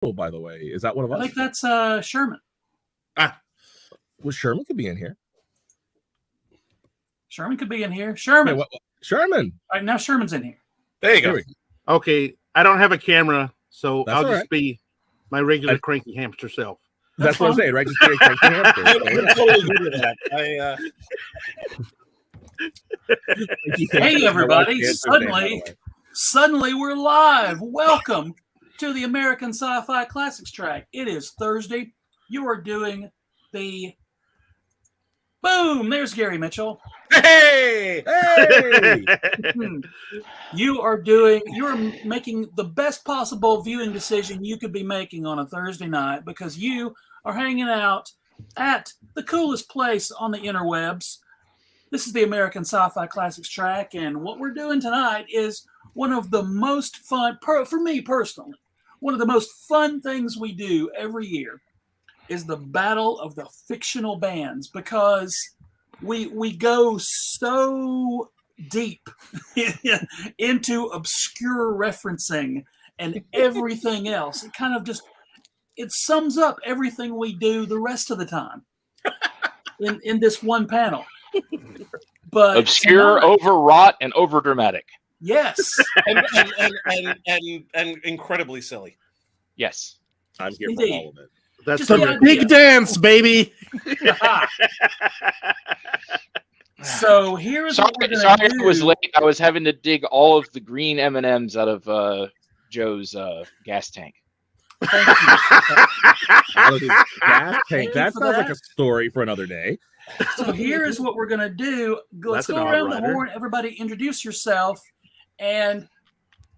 by the way. Is that one of us? I think that's Sherman. Well, Sherman could be in here. Sherman could be in here. Sherman. Wait, Sherman. All right, now Sherman's in here. There you go. Okay, I don't have a camera, so That's I'll all just right. be my regular cranky hamster self. That's what I'm saying, right? Just be a cranky hamster. I'm totally good with that. Hey, everybody. Suddenly we're live. Welcome to the American Sci-Fi Classics Track. It is Thursday. You are doing the... Boom! There's Gary Mitchell. Hey! You're making the best possible viewing decision you could be making on a Thursday night because you are hanging out at the coolest place on the interwebs. This is the American Sci-Fi Classics Track, and what we're doing tonight is one of the most fun, for me personally, one of the most fun things we do every year is the Battle of the Fictional Bands, because we go so deep into obscure referencing and everything else. It kind of just, it sums up everything we do the rest of the time in this one panel. But obscure, overwrought, and overdramatic. Yes. and incredibly silly. Yes. I'm here Indeed. for all of it. That's Just some the big idea. dance, baby. So here's what we're Sorry, going to do. I was late. I was having to dig all of the green M&Ms out of Joe's gas tank. Thank you. Gas tank. That for sounds like that. a story for another day. So here is what we're going to do. Let's That's go an around the all-righter. horn. Everybody introduce yourself and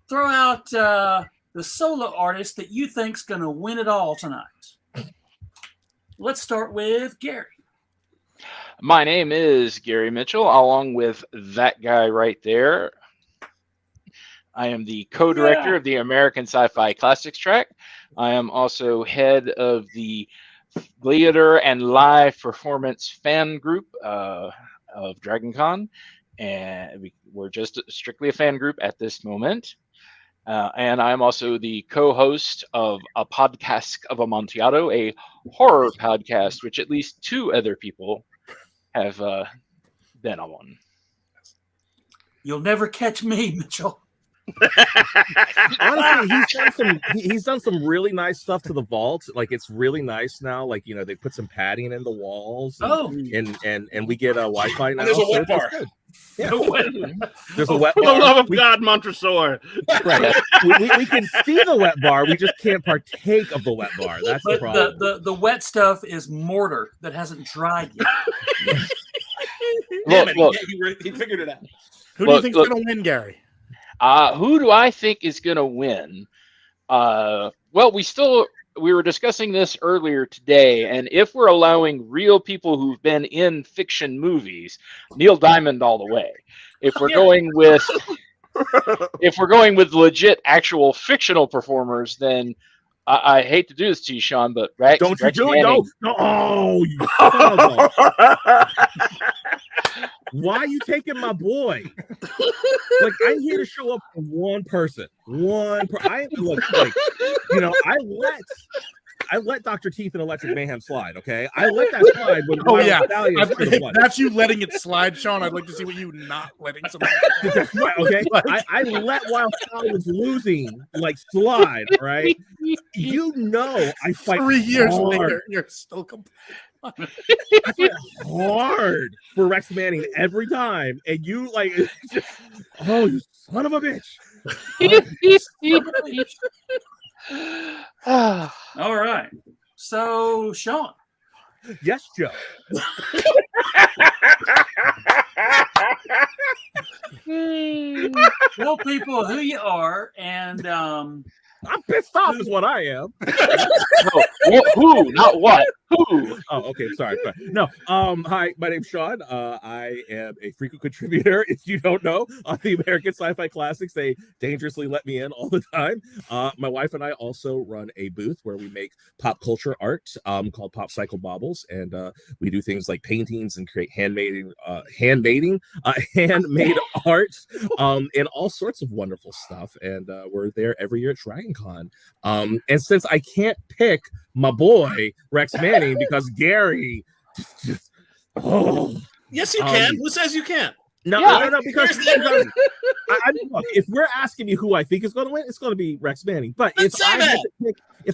throw out the solo artist that you think's going to win it all tonight. Let's start with Gary. My name is Gary Mitchell, along with that guy right there. I am the co-director of the American Sci-Fi Classics Track. I am also head of the theater and live performance fan group of DragonCon, and we're just strictly a fan group at this moment. And I'm also the co-host of a podcast of Amontillado, a horror podcast, which at least two other people have been on. You'll never catch me, Mitchell. Honestly, he's done some really nice stuff to the vault. Like, it's really nice now. Like, you know, they put some padding in the walls. And we get a Wi-Fi now. There's a wet so bar. Yeah. There's a wet For the bar. love of God, Montresor. Right. we can see the wet bar. We just can't partake of the wet bar. That's the But problem. the wet stuff is mortar that hasn't dried yet. Look, He figured it out. Who do you Look, think's look. going to win, Gary? Who do I think is going to win? Well, we were discussing this earlier today, and if we're allowing real people who've been in fiction movies, Neil Diamond all the way. If we're going with legit actual fictional performers, then I hate to do this to you, Sean, but Don't you do it? No. Oh, you son of a... Why are you taking my boy? Like, I'm here to show up for one person. Look, like, you know, I let Dr. Teeth and Electric Mayhem slide, okay? I let that slide when Stallions to the If blood. that's you letting it slide, Sean, I'd like to see what you not letting somebody. That's right, okay? I let Wild Stallions losing, like, slide, all right? You know I fight 3 years hard. later, you're still I fight hard for Rex Manning every time, and you like, just, oh, you son of a bitch! All right. So, Sean. Yes, Joe. Tell people who you are and I'm pissed off, is what I am. No, who, not what. Who? Oh, okay. Sorry. No. Hi, my name's Shaun. I am a frequent contributor. If you don't know, on the American Sci-Fi Classics, they dangerously let me in all the time. My wife and I also run a booth where we make pop culture art called Pop Cycle Baubles, and we do things like paintings and create handmade art, and all sorts of wonderful stuff. And we're there every year at DragonCon. And since I can't pick my boy Rex Manning because Gary Yes, you can. Who says you can't? No, because look, if we're asking you who I think is going to win, it's going to be Rex Manning. But if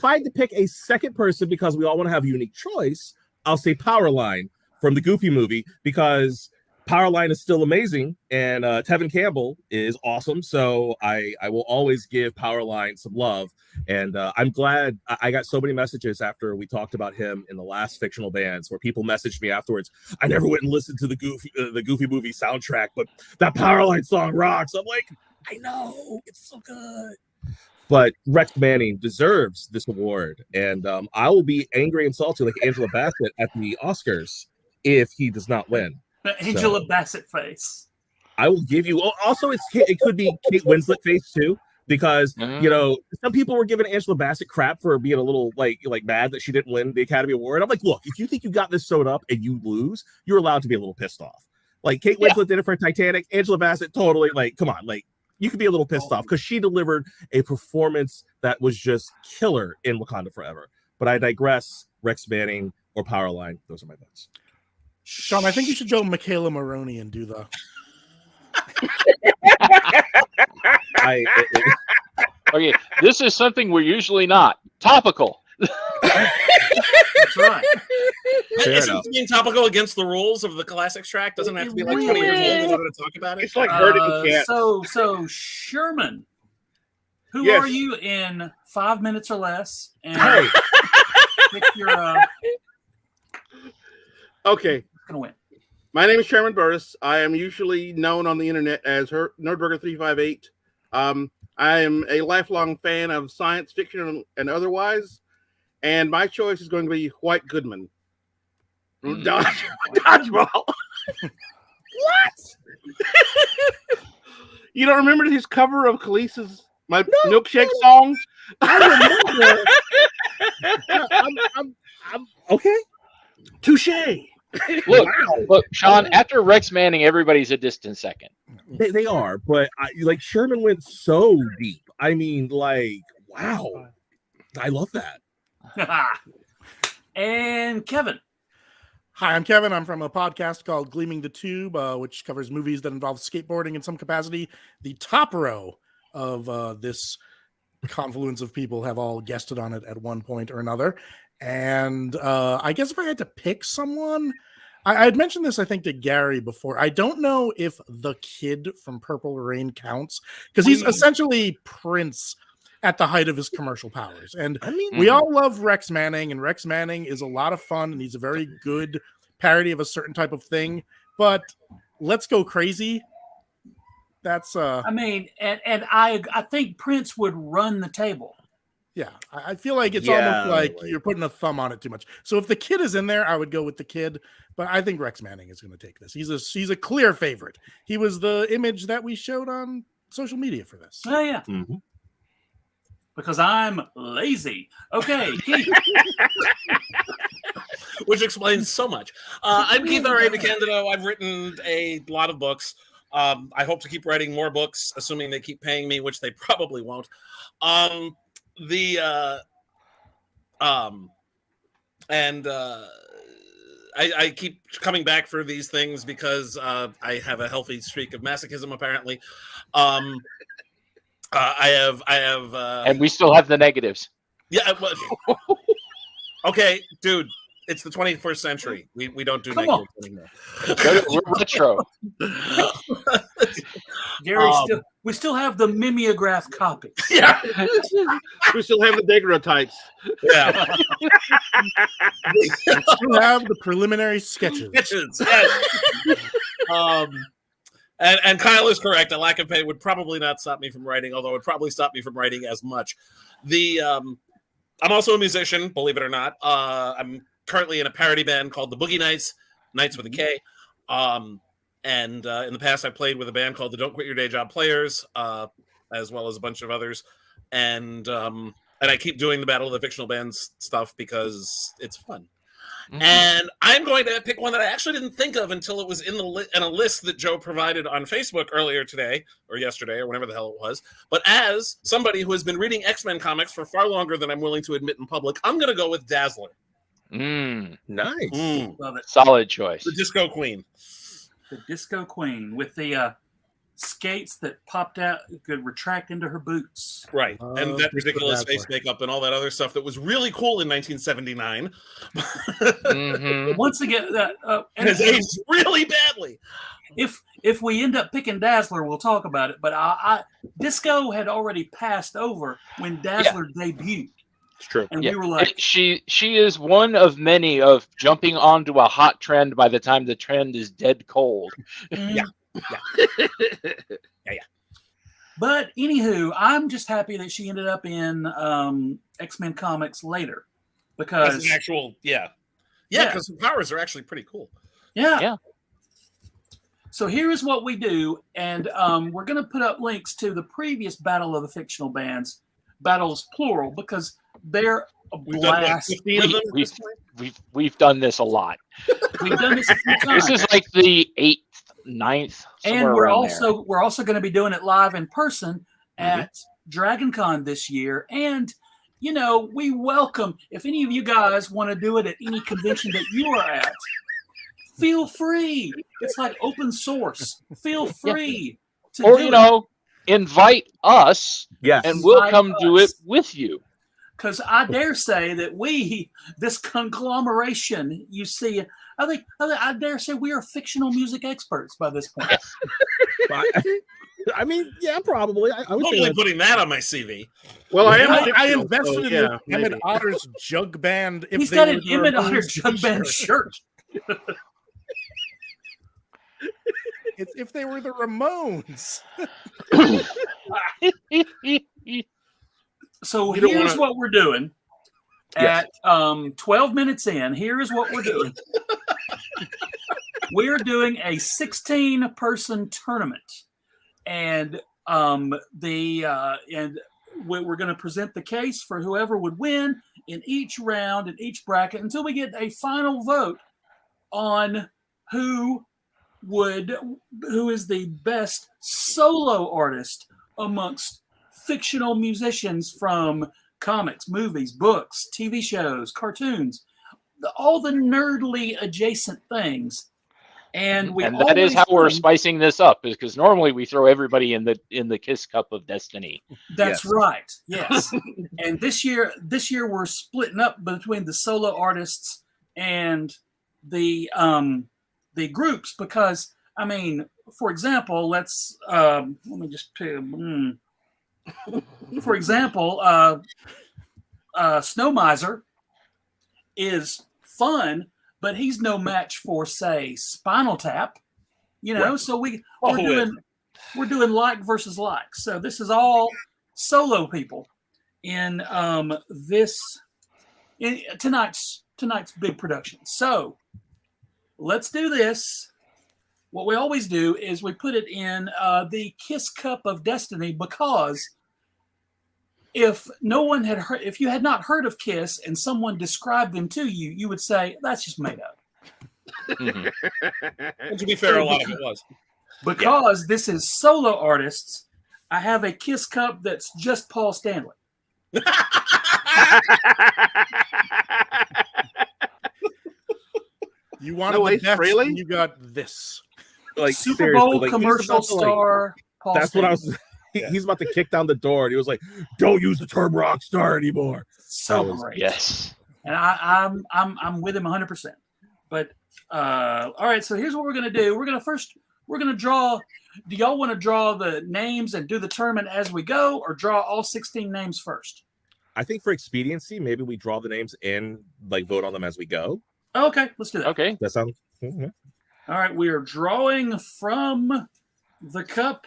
I had to pick a second person because we all want to have a unique choice, I'll say Powerline from the Goofy movie, because Powerline is still amazing, and Tevin Campbell is awesome. So I will always give Powerline some love. And I'm glad I got so many messages after we talked about him in the last Fictional Bands, where people messaged me afterwards. I never went and listened to the Goofy movie soundtrack, but that Powerline song rocks. I'm like, I know, it's so good. But Rex Manning deserves this award, and I will be angry and salty like Angela Bassett at the Oscars if he does not win. Angela Bassett face. I will give you. Also, it could be Kate Winslet face too, because some people were giving Angela Bassett crap for being a little like mad that she didn't win the Academy Award. I'm like, look, if you think you got this sewed up and you lose, you're allowed to be a little pissed off. Like Kate Winslet did it for Titanic. Angela Bassett totally come on, you could be a little pissed off because she delivered a performance that was just killer in Wakanda Forever. But I digress. Rex Manning or Powerline, those are my votes. Shaun, I think you should go Michaela Maroney and do the. Okay, this is something we're usually not. Topical. That's right. Isn't being topical against the rules of the Classics Track? Doesn't have to be like 20 years old in order to talk about it. It's like herding cats. So Sherman, who are you in 5 minutes or less? And pick your. Okay. Gonna win. My name is Sherman Burris. I am usually known on the internet as Nerdburger358. I am a lifelong fan of science fiction and otherwise, and my choice is going to be White Goodman. Dodgeball. What? You don't remember his cover of Khaleesi's Milkshake song? I remember. I'm okay. Touche. Look, Shaun, after Rex Manning, everybody's a distant second. They are, but Sherman went so deep. I mean, wow. I love that. And Kevin. Hi, I'm Kevin. I'm from a podcast called Gleaming the Tube, which covers movies that involve skateboarding in some capacity. The top row of this confluence of people have all guested on it at one point or another. And I guess if I had to pick someone, I had mentioned this, I think, to Gary before. I don't know if the kid from Purple Rain counts, because he's essentially Prince at the height of his commercial powers. And we all love Rex Manning, and Rex Manning is a lot of fun, and he's a very good parody of a certain type of thing. But let's go crazy. That's I think Prince would run the table. Yeah, I feel like it's almost like you're putting a thumb on it too much. So if the kid is in there, I would go with the kid. But I think Rex Manning is going to take this. He's a clear favorite. He was the image that we showed on social media for this. Oh, yeah. Mm-hmm. Because I'm lazy. Okay. Which explains so much. I'm Keith R.A. DeCandido. I've written a lot of books. I hope to keep writing more books, assuming they keep paying me, which they probably won't. I keep coming back for these things because I have a healthy streak of masochism, apparently. I have and we still have the negatives. Yeah. Okay, dude. It's the 21st century. We don't do negatives anymore. We're retro. Gary, we still have the mimeograph copies. Yeah. We still have the daguerreotypes. Yeah. We still have the preliminary sketches. Yes. And Kyle is correct. A lack of pay would probably not stop me from writing, although it would probably stop me from writing as much. I'm also a musician, believe it or not. I'm currently in a parody band called the Boogie Nights, Nights with a K. And in the past, I played with a band called the Don't Quit Your Day Job Players, as well as a bunch of others. And I keep doing the Battle of the Fictional Bands stuff because it's fun. Mm-hmm. And I'm going to pick one that I actually didn't think of until it was in a list that Joe provided on Facebook earlier today, or yesterday, or whenever the hell it was. But as somebody who has been reading X-Men comics for far longer than I'm willing to admit in public, I'm going to go with Dazzler. Nice. Love it. Solid choice. The Disco Queen. The Disco Queen with the skates that popped out, could retract into her boots. Right. And that ridiculous face makeup and all that other stuff that was really cool in 1979. Mm-hmm. Once again, and it's aged really badly. If we end up picking Dazzler, we'll talk about it. But Disco had already passed over when Dazzler debuted. It's true. And we were like, she is one of many of jumping onto a hot trend by the time the trend is dead cold. Yeah. But anywho, I'm just happy that she ended up in X-Men comics later, because as an actual because her powers are actually pretty cool. Yeah. So here is what we do, and we're going to put up links to the previous Battle of the Fictional Bands, battles plural, because they're a blast. We've done this a lot. We've done this a few times. This is like the 8th, 9th, and we're also going to be doing it live in person at Dragon Con this year. And we welcome, if any of you guys want to do it at any convention that you are at, feel free. It's like open source. Feel free to invite us, and we'll come do it with you. Because I dare say that this conglomeration you see, I dare say we are fictional music experts by this point. I mean, yeah, probably. I would totally putting that on my CV. Well, I invested in the Emmett Otter's Jug Band. He's got an Emmett Otter Jug Band shirt. It's if they were the Ramones. So here's what we're doing. At 12 minutes in, here is what we're doing. We're doing a 16-person tournament, and we're going to present the case for whoever would win in each round, in each bracket, until we get a final vote on who is the best solo artist amongst fictional musicians from comics, movies, books, TV shows, cartoons, all the nerdly adjacent things. And that is how we're spicing this up, because normally we throw everybody in the Kiss Cup of Destiny. That's right. Yes. And this year we're splitting up between the solo artists and the groups, because I mean, for example, let me just pick. For example, Snow Miser is fun, but he's no match for, say, Spinal Tap. Right. So we're doing like versus like. So this is all solo people in tonight's big production. So let's do this. What we always do is we put it in the Kiss Cup of Destiny, because if you had not heard of Kiss and someone described them to you, you would say that's just made up. And to be fair, a lot of it was. Because this is solo artists, I have a Kiss Cup that's just Paul Stanley. You wanted the best, really? And you got this. Like Super Bowl commercial star. Paul that's Stanley. What I was. He's about to kick down the door, and he was like, "Don't use the term rock star anymore." So great. Yes. And I'm with him 100%. But all right, so here's what we're gonna do. We're gonna draw. Do y'all want to draw the names and do the tournament as we go, or draw all 16 names first? I think for expediency, maybe we draw the names and vote on them as we go. Okay, let's do that. Okay. That sounds. Mm-hmm. All right, we are drawing from the cup.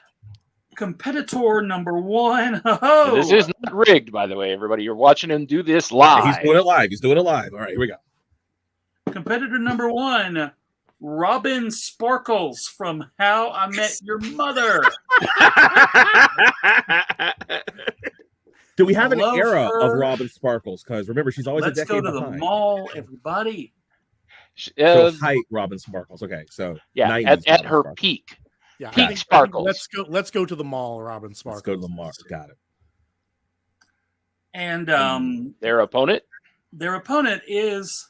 Competitor number 1. Oh. This is not rigged, by the way, everybody. You're watching him do this live. He's doing it live. All right, here we go. Competitor number 1, Robin Sparkles from How I Met Your Mother. Do we have an Love era her. of Robin Sparkles? Because remember, she's always Let's a decade go to behind. the mall, everybody. So height Robin Sparkles. Okay, so yeah, 90s at Robin her Sparkles. peak. Yeah, Peak Sparkles. Let's go to the mall, Robin Sparkles. Let's go to the mall. Got it. And Their opponent. their opponent is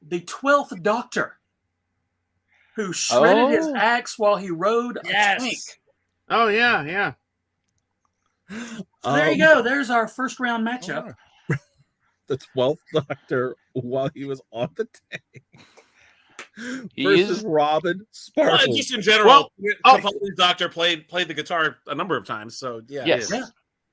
the 12th Doctor, who shredded his axe while he rode a tank. Oh yeah. So there you go. There's our first round matchup. The 12th Doctor while he was on the tank. He Versus is- Robin Well, Sparkles. just in general, Capaldi's Doctor played the guitar a number of times. So yeah. Yes. Yeah.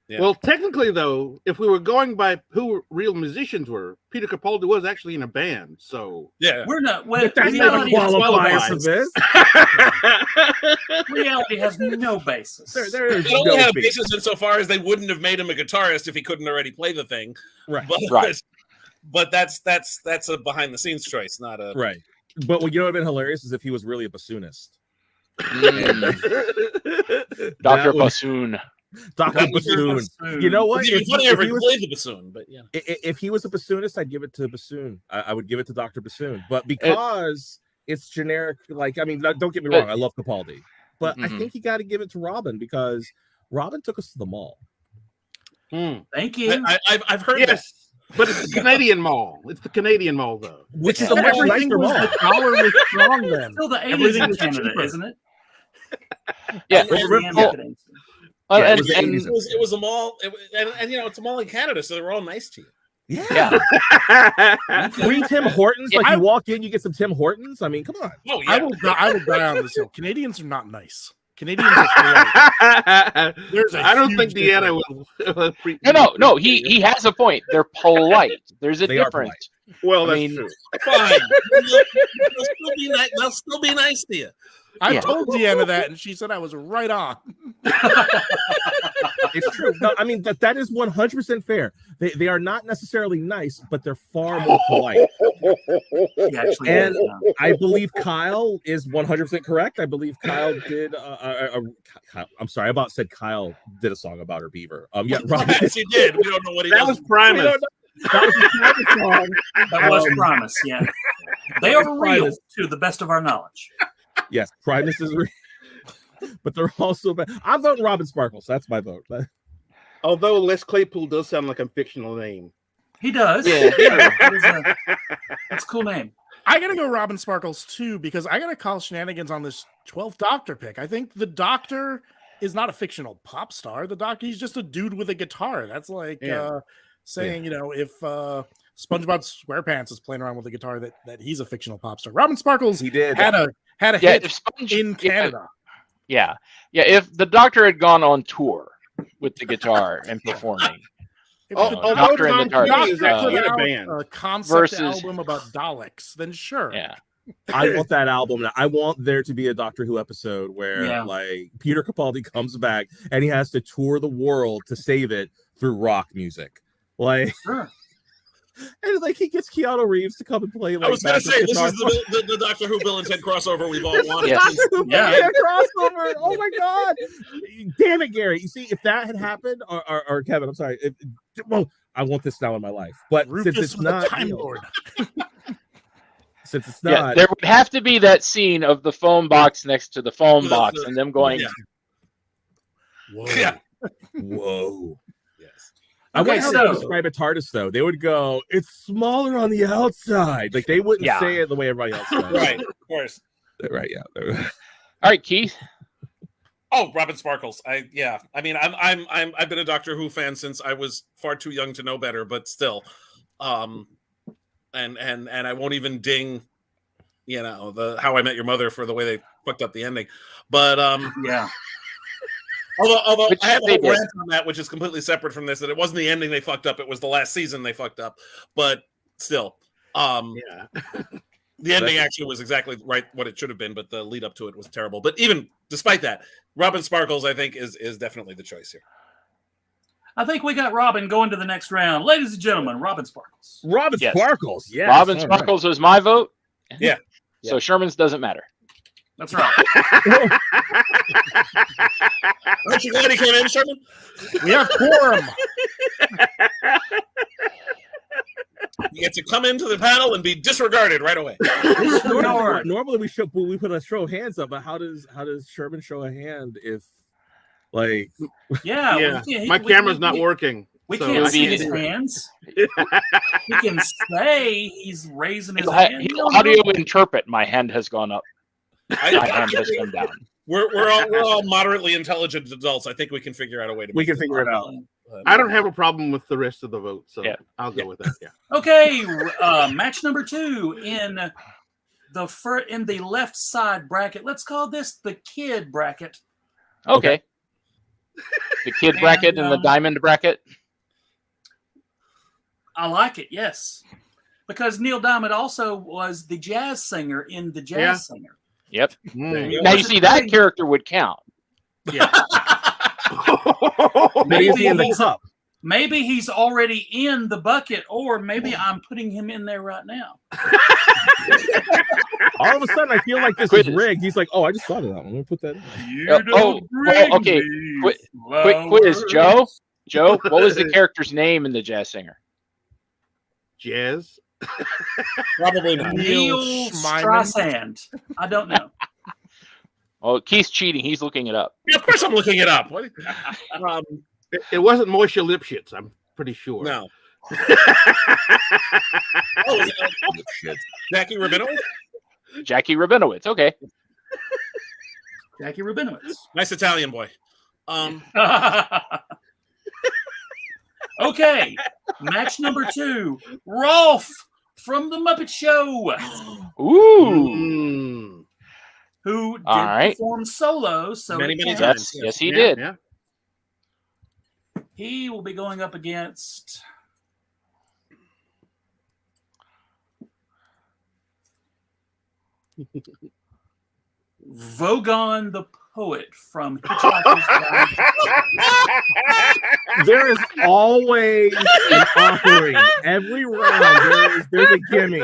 Yeah. Well, technically, though, if we were going by who real musicians were, Peter Capaldi was actually in a band. So Yeah. We're not. But that's not a reality, has, qualifier for this. reality has no basis. There is It only no had a basis. basis insofar as they wouldn't have made him a guitarist if he couldn't already play the thing. Right. But, Right. But that's a behind the scenes choice, not a Right. But what you know what would have been hilarious is if he was really a bassoonist. Dr. That would- Bassoon. Dr. Bassoon. You know what? It'd be funny if he played the bassoon, but yeah. If he was a bassoonist, I'd give it to Bassoon. I would give it to Dr. Bassoon. But because it's generic, like, I mean, don't get me wrong, I love Capaldi. But I think you got to give it to Robin because Robin took us to the mall. Thank you. I've heard that. yes, but it's the Canadian Mall. It's the Canadian Mall, though. Which is a much Everything nicer was mall. the dollar was strong then. Still the 80s Everything in was Canada, cheaper. isn't it? Yeah. Yeah, it And- was the and- 80s. It was a mall, and you know, it's a mall in Canada, so they're all nice to you. Yeah. Free Tim Hortons. Like you walk in, you get some Tim Hortons. I mean, come on. Oh yeah. I will die on this hill. Canadians are not nice. Canadians are polite. There's a I don't huge think Deanna difference. will. No. He has a point. They're polite. There's a They are difference. Well, I that's mean- true. Fine. They'll still be nice to you. I Yeah. told Deanna that, and she said I was right on. It's true. No, I mean that is 100% fair. They are not necessarily nice, but they're far more polite. He actually And did, I believe Kyle is 100% correct. I believe Kyle did. I'm sorry, I about said Kyle did a song about her beaver. Yeah, Robin. Yes, he did. We don't know what he That does. was Primus. That was a Primus song. That was Promise, yeah. They are real, Primus. to the best of our knowledge. Yes, Primus is real. But they're also bad. I'm voting Robin Sparkles. That's my vote. Although Les Claypool does sound like a fictional name. He does. Yeah. That's a cool name. I gotta go Robin Sparkles too because I gotta call shenanigans on this 12th Doctor pick. I think the Doctor is not a fictional pop star. The Doctor, he's just a dude with a guitar. That's like saying, you know, if SpongeBob SquarePants is playing around with a guitar, that he's a fictional pop star. Robin Sparkles He did. had a Yeah, hit if Sponge, in Canada. Yeah. If the Doctor had gone on tour with the guitar and performing, Although Doctor and the Tom Dark. Petty is actually in a out band. a concept Versus- album about Daleks, then sure. yeah. I want that album. I want there to be a Doctor Who episode where like Peter Capaldi comes back and he has to tour the world to save it through rock music. Like, Sure. and like he gets Keanu Reeves to come and play. Like, I was going to backup say, this guitar. is the Doctor Who Bill and Ted crossover we've all wanted. Yeah. Doctor Who Yeah. yeah. crossover. Oh my god! Damn it, Gary. You see, if that had happened, or Kevin, I'm sorry. Well, I want this now in my life, but Rufus since it's was the not, Time Lord. since it's Yeah, not, there would have to be that scene of the phone box next to the phone box and them going, Yeah. Whoa. Yeah. whoa. Yes. I Okay, wonder how they would so- describe a TARDIS though. They would go, "It's smaller on the outside." Like they wouldn't Yeah. say it the way everybody else says. Right, of course. Right. Yeah. all right, Keith. Oh, Robin Sparkles. I've been a Doctor Who fan since I was far too young to know better, but still. And I won't even ding, you know, the How I Met Your Mother for the way they fucked up the ending. But Yeah. although Which I have a they whole did. rant on that, which is completely separate from this, that it wasn't the ending they fucked up, it was the last season they fucked up. But still, Yeah. the ending actually was exactly right what it should have been, but the lead up to it was terrible. But even despite that, Robin Sparkles, I think, is definitely the choice here. I think we got Robin going to the next round. Ladies and gentlemen, Robin Sparkles. Robin Yes. Sparkles. Yeah. Robin Sparkles was my vote. Yeah. So Sherman's doesn't matter. That's right. Aren't you glad he came in, Sherman? We have quorum. You get to come into the panel and be disregarded right away. Normally we put a show of hands up, but how does Sherman show a hand if like Yeah. My camera's not working. We so- can't see Maybe- his hands. We can say he's raising his He'll, hand. he'll audio interpret. My hand has gone up. My I, hand has come down. we're all moderately intelligent adults. I think we can figure out a way to. we make can this figure it work. out. I don't have a problem with the rest of the vote, so Yeah. I'll go with that. Yeah. Okay, match number 2 in the left side bracket. Let's call this the kid bracket. Okay. The kid bracket and the diamond bracket. I like it, yes. Because Neil Diamond also was the jazz singer in The Jazz Singer. Yep. Mm. Now you see that character would count. Yeah. Maybe he's in the cup. Maybe he's already in the bucket, or maybe I'm putting him in there right now. All of a sudden, I feel like this is rigged. He's like, "Oh, I just thought of that. I'm gonna put that in." Okay. Quick quiz, Joe. Joe, what was the character's name in The Jazz Singer? Jazz. Probably not. Neil Schmeiman. Streisand. I don't know. Oh, Keith's cheating. He's looking it up. Yeah, of course, I'm looking it up. What? It wasn't Moishe Lipschitz, I'm pretty sure. No. Jackie Rabinowitz? Jackie Rabinowitz. Okay. Jackie Rabinowitz. Nice Italian boy. Okay, match number 2. Rolf from The Muppet Show, Ooh. Mm. who did All right. perform solo. So Many, it many counts. times. Yes, he Yeah, did. Yeah. He will be going up against Vogon the Poet from Hitchhiker's Guide. There is always an offering. Every round, there's a gimme,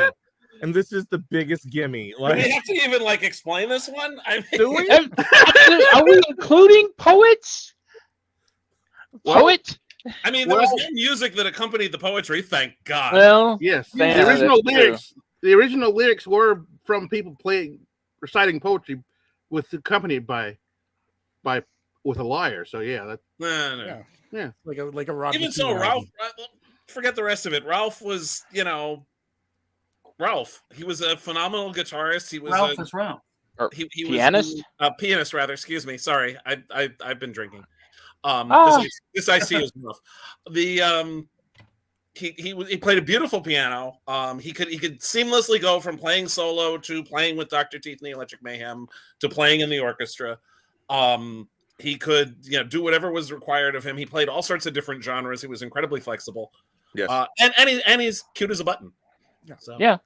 and this is the biggest gimme. Do we Like, have to even explain this one? I mean, do we? Are we including poets? Poet? I mean, there was no music that accompanied the poetry. Thank God. Well, Yes. Yeah, The original that's lyrics. The original lyrics were from people reciting poetry, accompanied by with a lyre. So yeah, that, No. Yeah. Like a Rodney Even so, King Ralph. album. Forget the rest of it. Ralph was, Ralph. He was a phenomenal guitarist. He was Ralph is Ralph. he pianist? Was a pianist, rather. Excuse me. Sorry, I've been drinking. This I see is rough. The he played a beautiful piano. He could seamlessly go from playing solo to playing with Dr. Teeth and the Electric Mayhem to playing in the orchestra. He could do whatever was required of him. He played all sorts of different genres. He was incredibly flexible. Yes. And he's cute as a button. So. Yeah.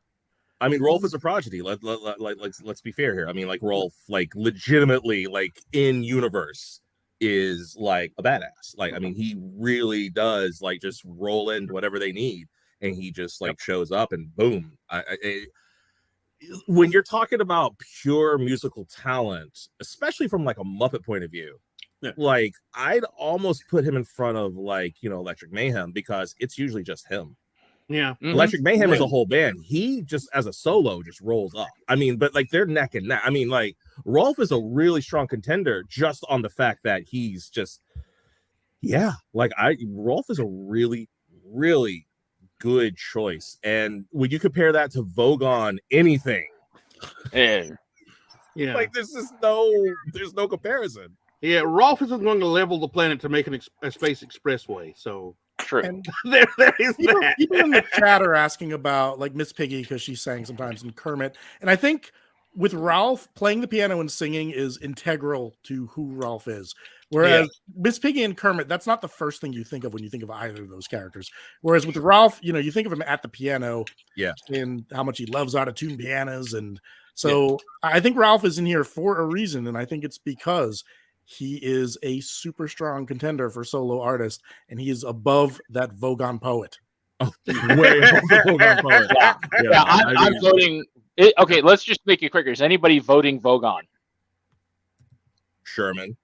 I mean, Rolf is a prodigy. Let's be fair here. I mean, Rolf, legitimately, in universe, is a badass. I mean, he really does just roll into whatever they need, and he just shows up and boom. When you're talking about pure musical talent, especially from a Muppet point of view, I'd almost put him in front of Electric Mayhem, because it's usually just him. yeah. Mhm. Electric Mayhem is a whole band. He just as a solo just rolls up. I mean, but they're neck and neck. I mean, Rolf is a really strong contender just on the fact that he's just, Rolf is a really, really good choice. And when you compare that to Vogon, anything, Yeah. Yeah. there's no comparison. Yeah. Rolf isn't going to level the planet to make a space expressway. So True. And there is that. people in the chat are asking about Miss Piggy, because she sang sometimes, in Kermit. And I think with Ralph, playing the piano and singing is integral to who Ralph is. Whereas Miss Piggy and Kermit, that's not the first thing you think of when you think of either of those characters. Whereas with Ralph, you think of him at the piano, and how much he loves out-of-tune pianos. And so I think Ralph is in here for a reason. And I think it's because he is a super strong contender for solo artist, and he is above that Vogon poet. Oh, way above the Vogon poet. Yeah, I'm voting. Okay, let's just make it quicker. Is anybody voting Vogon? Sherman.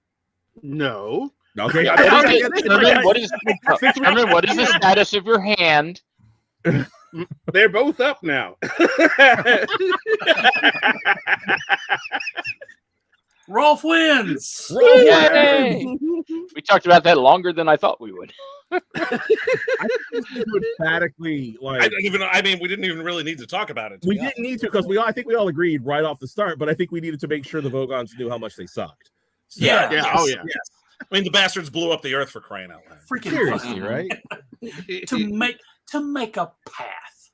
No. Okay. Sherman, what is the status of your hand? They're both up now. Rolf wins. Yay! We talked about that longer than I thought we would. I think we would emphatically I mean, we didn't even really need to talk about it. We didn't need to because I think we all agreed right off the start, but I think we needed to make sure the Vogons knew how much they sucked. So, Yeah. Yeah. Oh yeah. Yes. I mean, the bastards blew up the earth for crying out loud. Freaking seriously, fun. right? to make a path.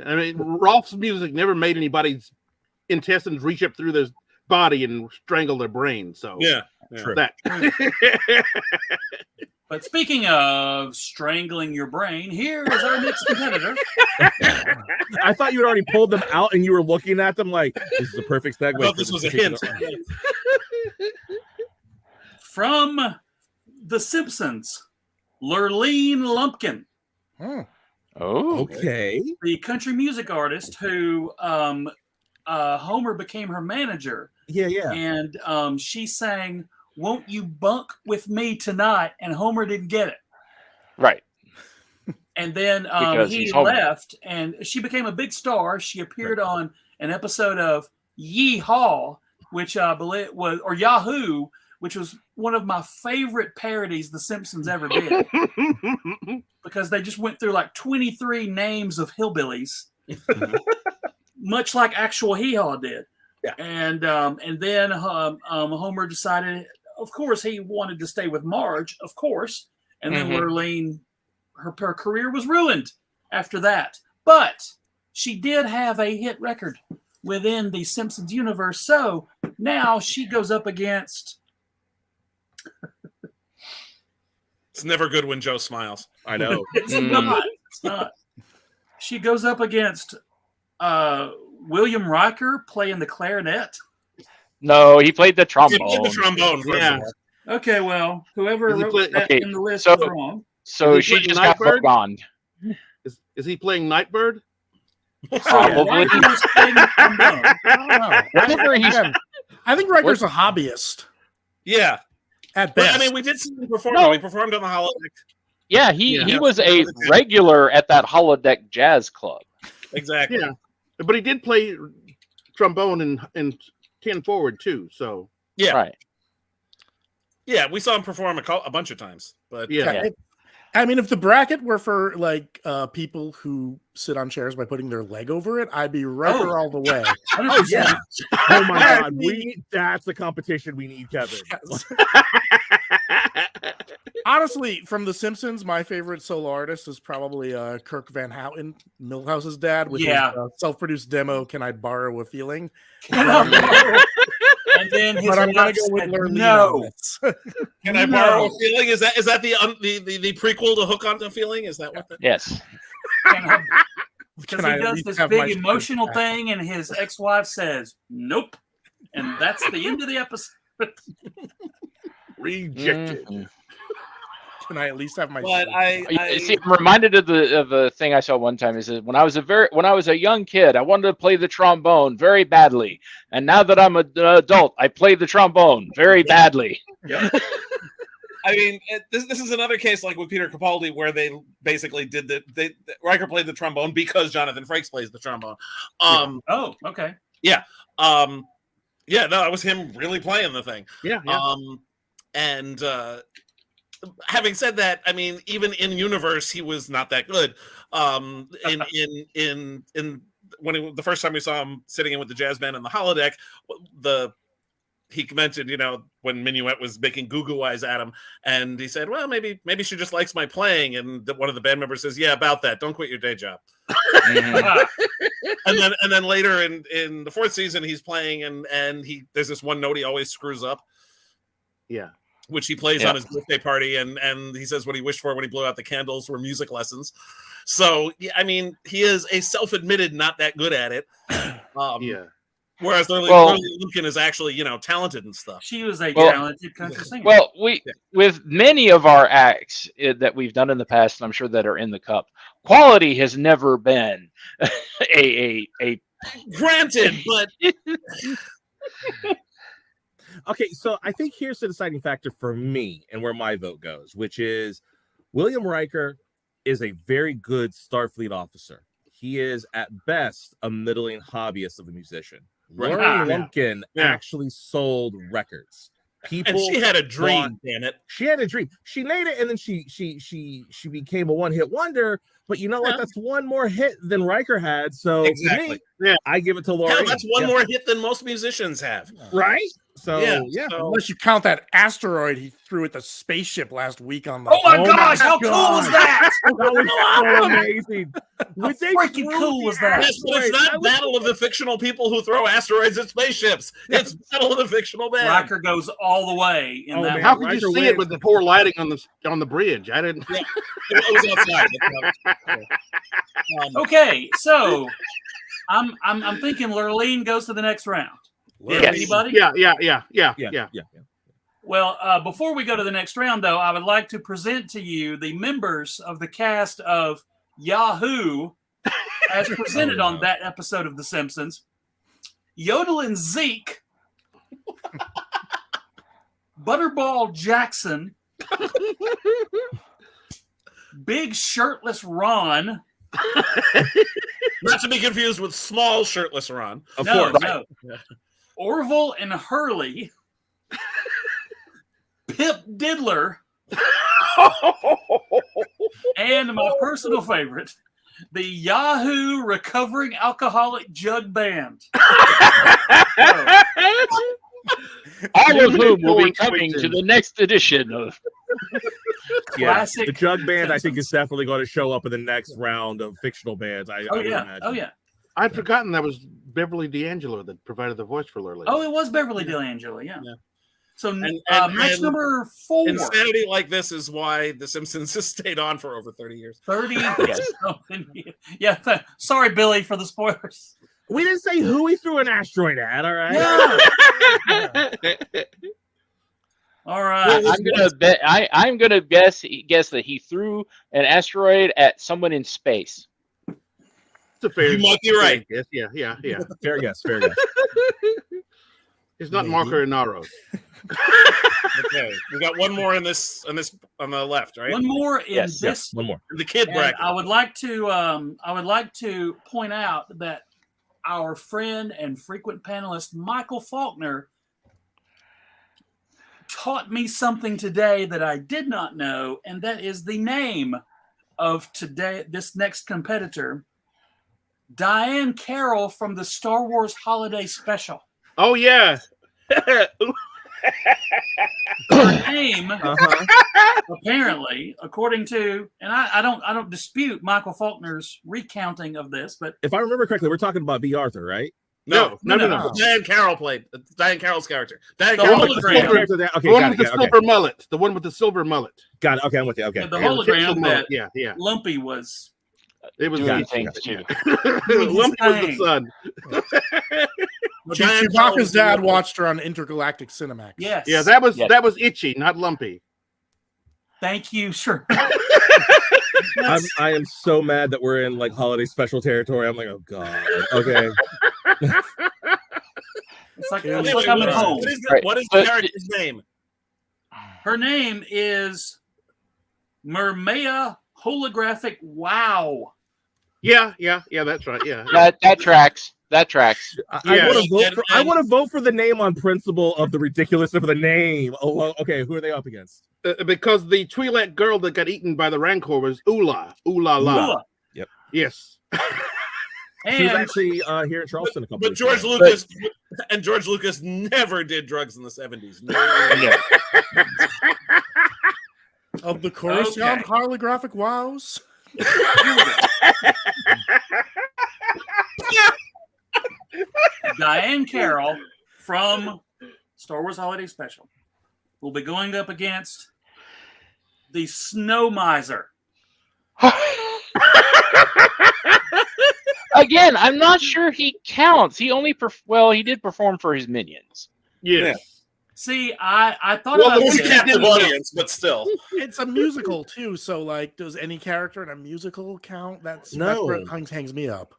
I mean, Rolf's music never made anybody's intestines reach up through their body and strangle their brain. So Yeah. True. that. But speaking of strangling your brain, here is our next competitor. I thought you had already pulled them out and you were looking at them like this is a perfect segue. I thought this was a hint. From The Simpsons, Lurleen Lumpkin, Oh, Okay. the country music artist who Homer became her manager. Yeah. And she sang "Won't You Bunk With Me Tonight," and Homer didn't get it. right. And then Because he he's Homer. left, and she became a big star. She appeared on an episode of Yee-Haw, which I believe was, or Yahoo, which was one of my favorite parodies The Simpsons ever did, because they just went through like 23 names of hillbillies, much like actual Hee-Haw did. Yeah. And then Homer decided, of course, he wanted to stay with Marge, of course. And then Lurleen, her career was ruined after that. But she did have a hit record within the Simpsons universe. So now she goes up against... It's never good when Joe smiles. I know. It's not. It's not. She goes up against William Riker playing the clarinet. No, he played the He trombone. played the trombone. First Yeah. of all. Okay, well, whoever Does he wrote play- that Okay, in the list so- was wrong. So Is he she playing just got Nightbird? Vogoned. Is he playing Nightbird? Probably. Riker was playing the trombone. I don't know. Whenever he's Again, I think Riker's a hobbyist Yeah. at But, best. I mean, we did see him perform. No. We performed on the holodeck. yeah, he Yeah. was a regular at that holodeck jazz club. Exactly. Yeah. But he did play trombone in 10 Forward too. So Yeah. Right. Yeah, we saw him perform a bunch of times. But yeah. Yeah. I mean, if the bracket were for like people who sit on chairs by putting their leg over it, I'd be Riker all the way. 100%. Oh my god, that's the competition we need, Kevin. Honestly, from The Simpsons, my favorite solo artist is probably Kirk Van Houten, Milhouse's dad, with his self-produced demo, "Can I Borrow a Feeling?" And then his But I'm gonna wife go with said, Lurleen no. on this. Can I borrow a feeling? Is that the prequel to Hook on the Feeling? Is that what that? Yes. Because Can I he at does least this have my big shit emotional back? thing, and his ex-wife says, nope. And that's the end of the episode. Rejected. Mhm. Can I at least have my? But shit? See, I'm reminded of the thing I saw one time. Is that when I was a young kid, I wanted to play the trombone very badly, and now that I'm an adult, I play the trombone very badly. I mean, this is another case like with Peter Capaldi, where they basically did Riker played the trombone because Jonathan Frakes plays the trombone. Oh, okay. Yeah, no, it was him really playing the thing. Yeah. And having said that, I mean, even in universe, he was not that good. In the first time we saw him sitting in with the jazz band in the holodeck, he mentioned, when Minuet was making goo-goo eyes at him, and he said, well, maybe she just likes my playing. And one of the band members says, yeah, about that. Don't quit your day job. and then later in the fourth season, he's playing, and there's this one note he always screws up. Yeah. Which he plays on his birthday party, and he says what he wished for when he blew out the candles were music lessons. So, yeah, I mean, he is a self-admitted not that good at it. Yeah. Whereas Lily Well- Lukin is actually, talented and stuff. She was a Well- talented country singer. Well, with many of our acts that we've done in the past, and I'm sure that are in the cup, quality has never been a Granted, but Okay, so I think here's the deciding factor for me and where my vote goes, which is William Riker is a very good Starfleet officer. He is at best a middling hobbyist of a musician. Right. Lauren Yeah. Lumpkin Yeah. actually sold records. People and she had a dream, bought- damn it. She had a dream. She made it, and then she became a one-hit wonder. But you know what? Yeah. That's one more hit than Riker had. So Exactly. for me, Yeah. I give it to Lauren. Hell, that's one Yeah. more hit than most musicians have. right? So Yeah, yeah. so- Unless you count that asteroid he threw at the spaceship last week on the. Oh my Oh gosh, my how cool was God. that? That was so amazing. When they freaking threw cool the was that? Yes, but it's asteroid, I not was- Battle of the Fictional People who throw asteroids at spaceships. It's Battle of the Fictional Band. Riker goes all the way in Oh, that man. How one. could you Riker see it wins. with the poor lighting on the bridge? I didn't. It was outside. That's why. Okay, so I'm thinking Lurleen goes to the next round. Yes. Anybody? Yeah. Yeah. Well, before we go to the next round, though, I would like to present to you the members of the cast of Yahoo, as presented Oh, on no. that episode of The Simpsons. Yodelin Zeke, Butterball Jackson, Big Shirtless Ron. Not to be confused with Small Shirtless Ron. Of No, course. no. Orville and Hurley, Pip Diddler, and my personal favorite, the Yahoo Recovering Alcoholic Jug Band. all of whom will be George coming to Washington. the next edition of. Yeah. Classic The Jug Band, I think, Simpsons. is definitely going to show up in the next round of fictional bands. I Oh would yeah, imagine. oh yeah. I'd forgotten that was Beverly D'Angelo that provided the voice for Lurleen. Oh, it was Beverly D'Angelo. Yeah. Yeah. So And- match and number 4. Insanity like this is why The Simpsons has stayed on for over 30 years. 30. Yes. Yeah. Sorry, Billy, for the spoilers. We didn't say who he threw an asteroid at, all right? Yeah. All right. I'm gonna bet. I'm gonna guess that he threw an asteroid at someone in space. It's a fair. You might be right. Yes. Yeah. Fair guess. Fair guess. It's not Maybe. Marco Inaros. Okay, we got one more in this on the left, right? One more in Yes, this. One more. The kid And bracket. I would like to point out that our friend and frequent panelist Michael Faulkner taught me something today that I did not know, and that is the name of this next competitor, Diane Carroll from the Star Wars Holiday Special. Oh yeah. Her name, Uh-huh. apparently, according to, and I don't dispute Michael Faulkner's recounting of this, but If I remember correctly, we're talking about B. Arthur, right? No. Diane Carroll played. Diane Carroll's character. Diane The Carroll. hologram. Okay, The one got with it. the Okay. silver mullet. The one with the silver mullet. Got it. Okay, I'm with you. Okay. the Yeah, the pixel hologram mullet. that Yeah. Lumpy was. It was Doing the things too. Lumpy was the thing. sun. Diane Carroll Chewbacca's was the dad one- watched her on Intergalactic Cinemax. Yes. Yeah, that was Yes. Itchy, not Lumpy. Thank you. Sure. I am so mad that we're in like holiday special territory. I'm like, oh god. Okay. It's like Yeah. it's Wait, coming wait, home. Right. What is But- the character's name? Her name is Mermea Holographic Wow. Yeah, that's right. Yeah. That tracks. That tracks. I Yeah. want to vote for. I And- want to vote for the name on principle of the ridiculousness of the name. Oh, well, okay. Who are they up against? Because the Twi'lek girl that got eaten by the Rancor was Ula. Ula la. Ula. Yes. She was And actually here in Charleston a couple. But weeks George ago. Lucas never did drugs in the 70s. No. Yeah. Of the Coruscant Okay. holographic wows. Diane Carroll from Star Wars Holiday Special will be going up against the Snow Miser. Again, again, I'm not sure he counts. He only he did perform for his minions. Yes. See, I thought Well, about the this. captive audience, but still. It's a musical too, so like, does any character in a musical count? That's where it hangs me up.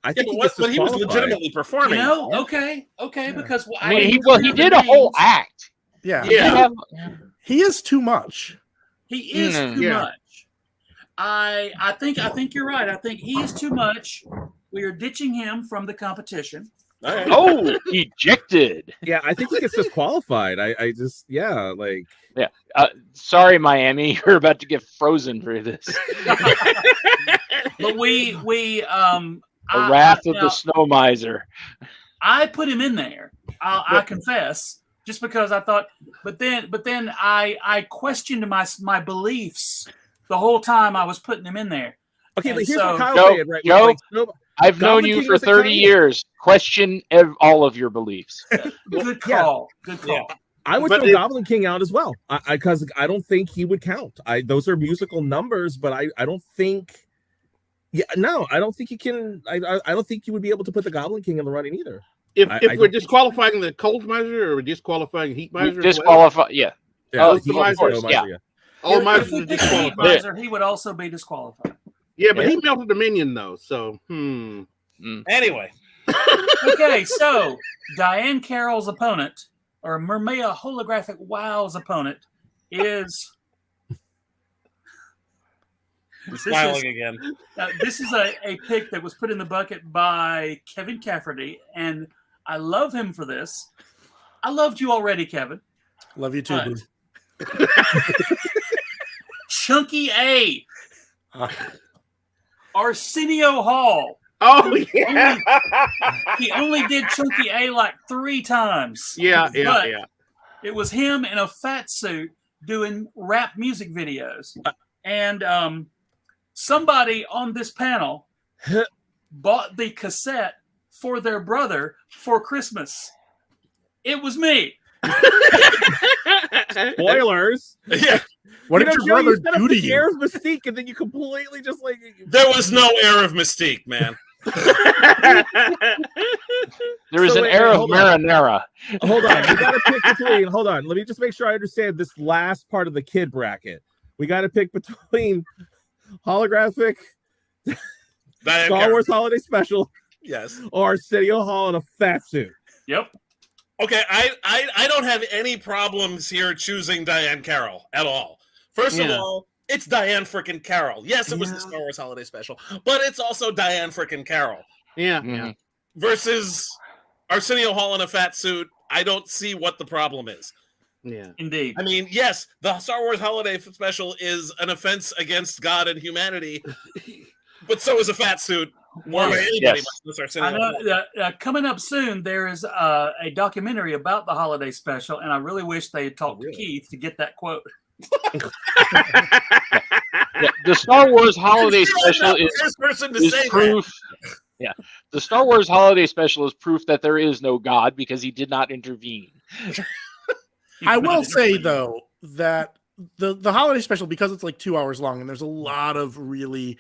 I Yeah, think but he was legitimately You performing. know, okay, because I mean, he did a whole act. Yeah, Yeah. he is too much. He is too Yeah. much. I think you're right. I think he is too much. We are ditching him from the competition. All right. Oh, ejected. Yeah, I think he gets disqualified. I just Sorry, Miami, you're about to get frozen for this. But we The wrath of the snow miser. I put him in there. I confess, just because I thought. But then I questioned my beliefs the whole time I was putting him in there. Okay, but And here's so- what Kyle Joe, said, right? Joe, Like, I've known Goblin you King for doesn't 30 count. years. Question all of your beliefs. Good call. Good call. Yeah. I would But throw if- Goblin King out as well, because I don't think he would count. Those are musical numbers, but I don't think. Yeah, no, I don't think he can. I don't think you would be able to put the Goblin King in the running either. If I we're don't- disqualifying the cold miser, or we're disqualifying heat miser, as well? Disqualify. Yeah. Yeah, Oh, the of miser, course. no, Yeah. yeah. all If misers we are pick the Heat disqualified. Miser, he would also be disqualified. Yeah, but he melted the minion though, so Anyway, Okay, so Diane Carroll's opponent, or Mermea Holographic Wow's opponent, is. smiling again. This is a pick that was put in the bucket by Kevin Cafferty, and I love him for this. I loved you already, Kevin. Love you too, Right. Boo. Chunky A, Uh, Arsenio Hall. oh yeah, He only did Chunky A like 3 times. yeah. But it was him in a fat suit doing rap music videos. And somebody on this panel bought the cassette for their brother for Christmas. It was me. Spoilers. Yeah, what You did know, your Joe, brother set up do to this you? air of mystique, and then you completely just like. there was no air of mystique, man. There is So an wait, air of hold on. marinara. Hold on, we got to pick between. Hold on, let me just make sure I understand this last part of the kid bracket. We got to pick between holographic Diane Star Carroll. Wars Holiday Special Yes. or Arsenio Hall in a fat suit. Yep. Okay, I don't have any problems here choosing Diane Carroll at all. First of Yeah. all, it's Diane frickin' Carroll. Yes, it was the Yeah. Star Wars Holiday Special, but it's also Diane frickin' Carroll yeah. Mhm. versus Arsenio Hall in a fat suit. I don't see what the problem is. Yeah. Indeed. I mean, yes, the Star Wars Holiday Special is an offense against God and humanity, but so is a fat suit. More than anybody, Yes. much less Arsenio I Hall. know, coming up soon, there is a documentary about the holiday special, and I really wish they had talked really? to Keith to get that quote. Yeah, the Star Wars Holiday Special I'm not the first person to is say proof. Yeah, the Star Wars Holiday Special is proof that there is no God because he did not intervene. I will say though that the holiday special, because it's like 2 hours long and there's a lot of really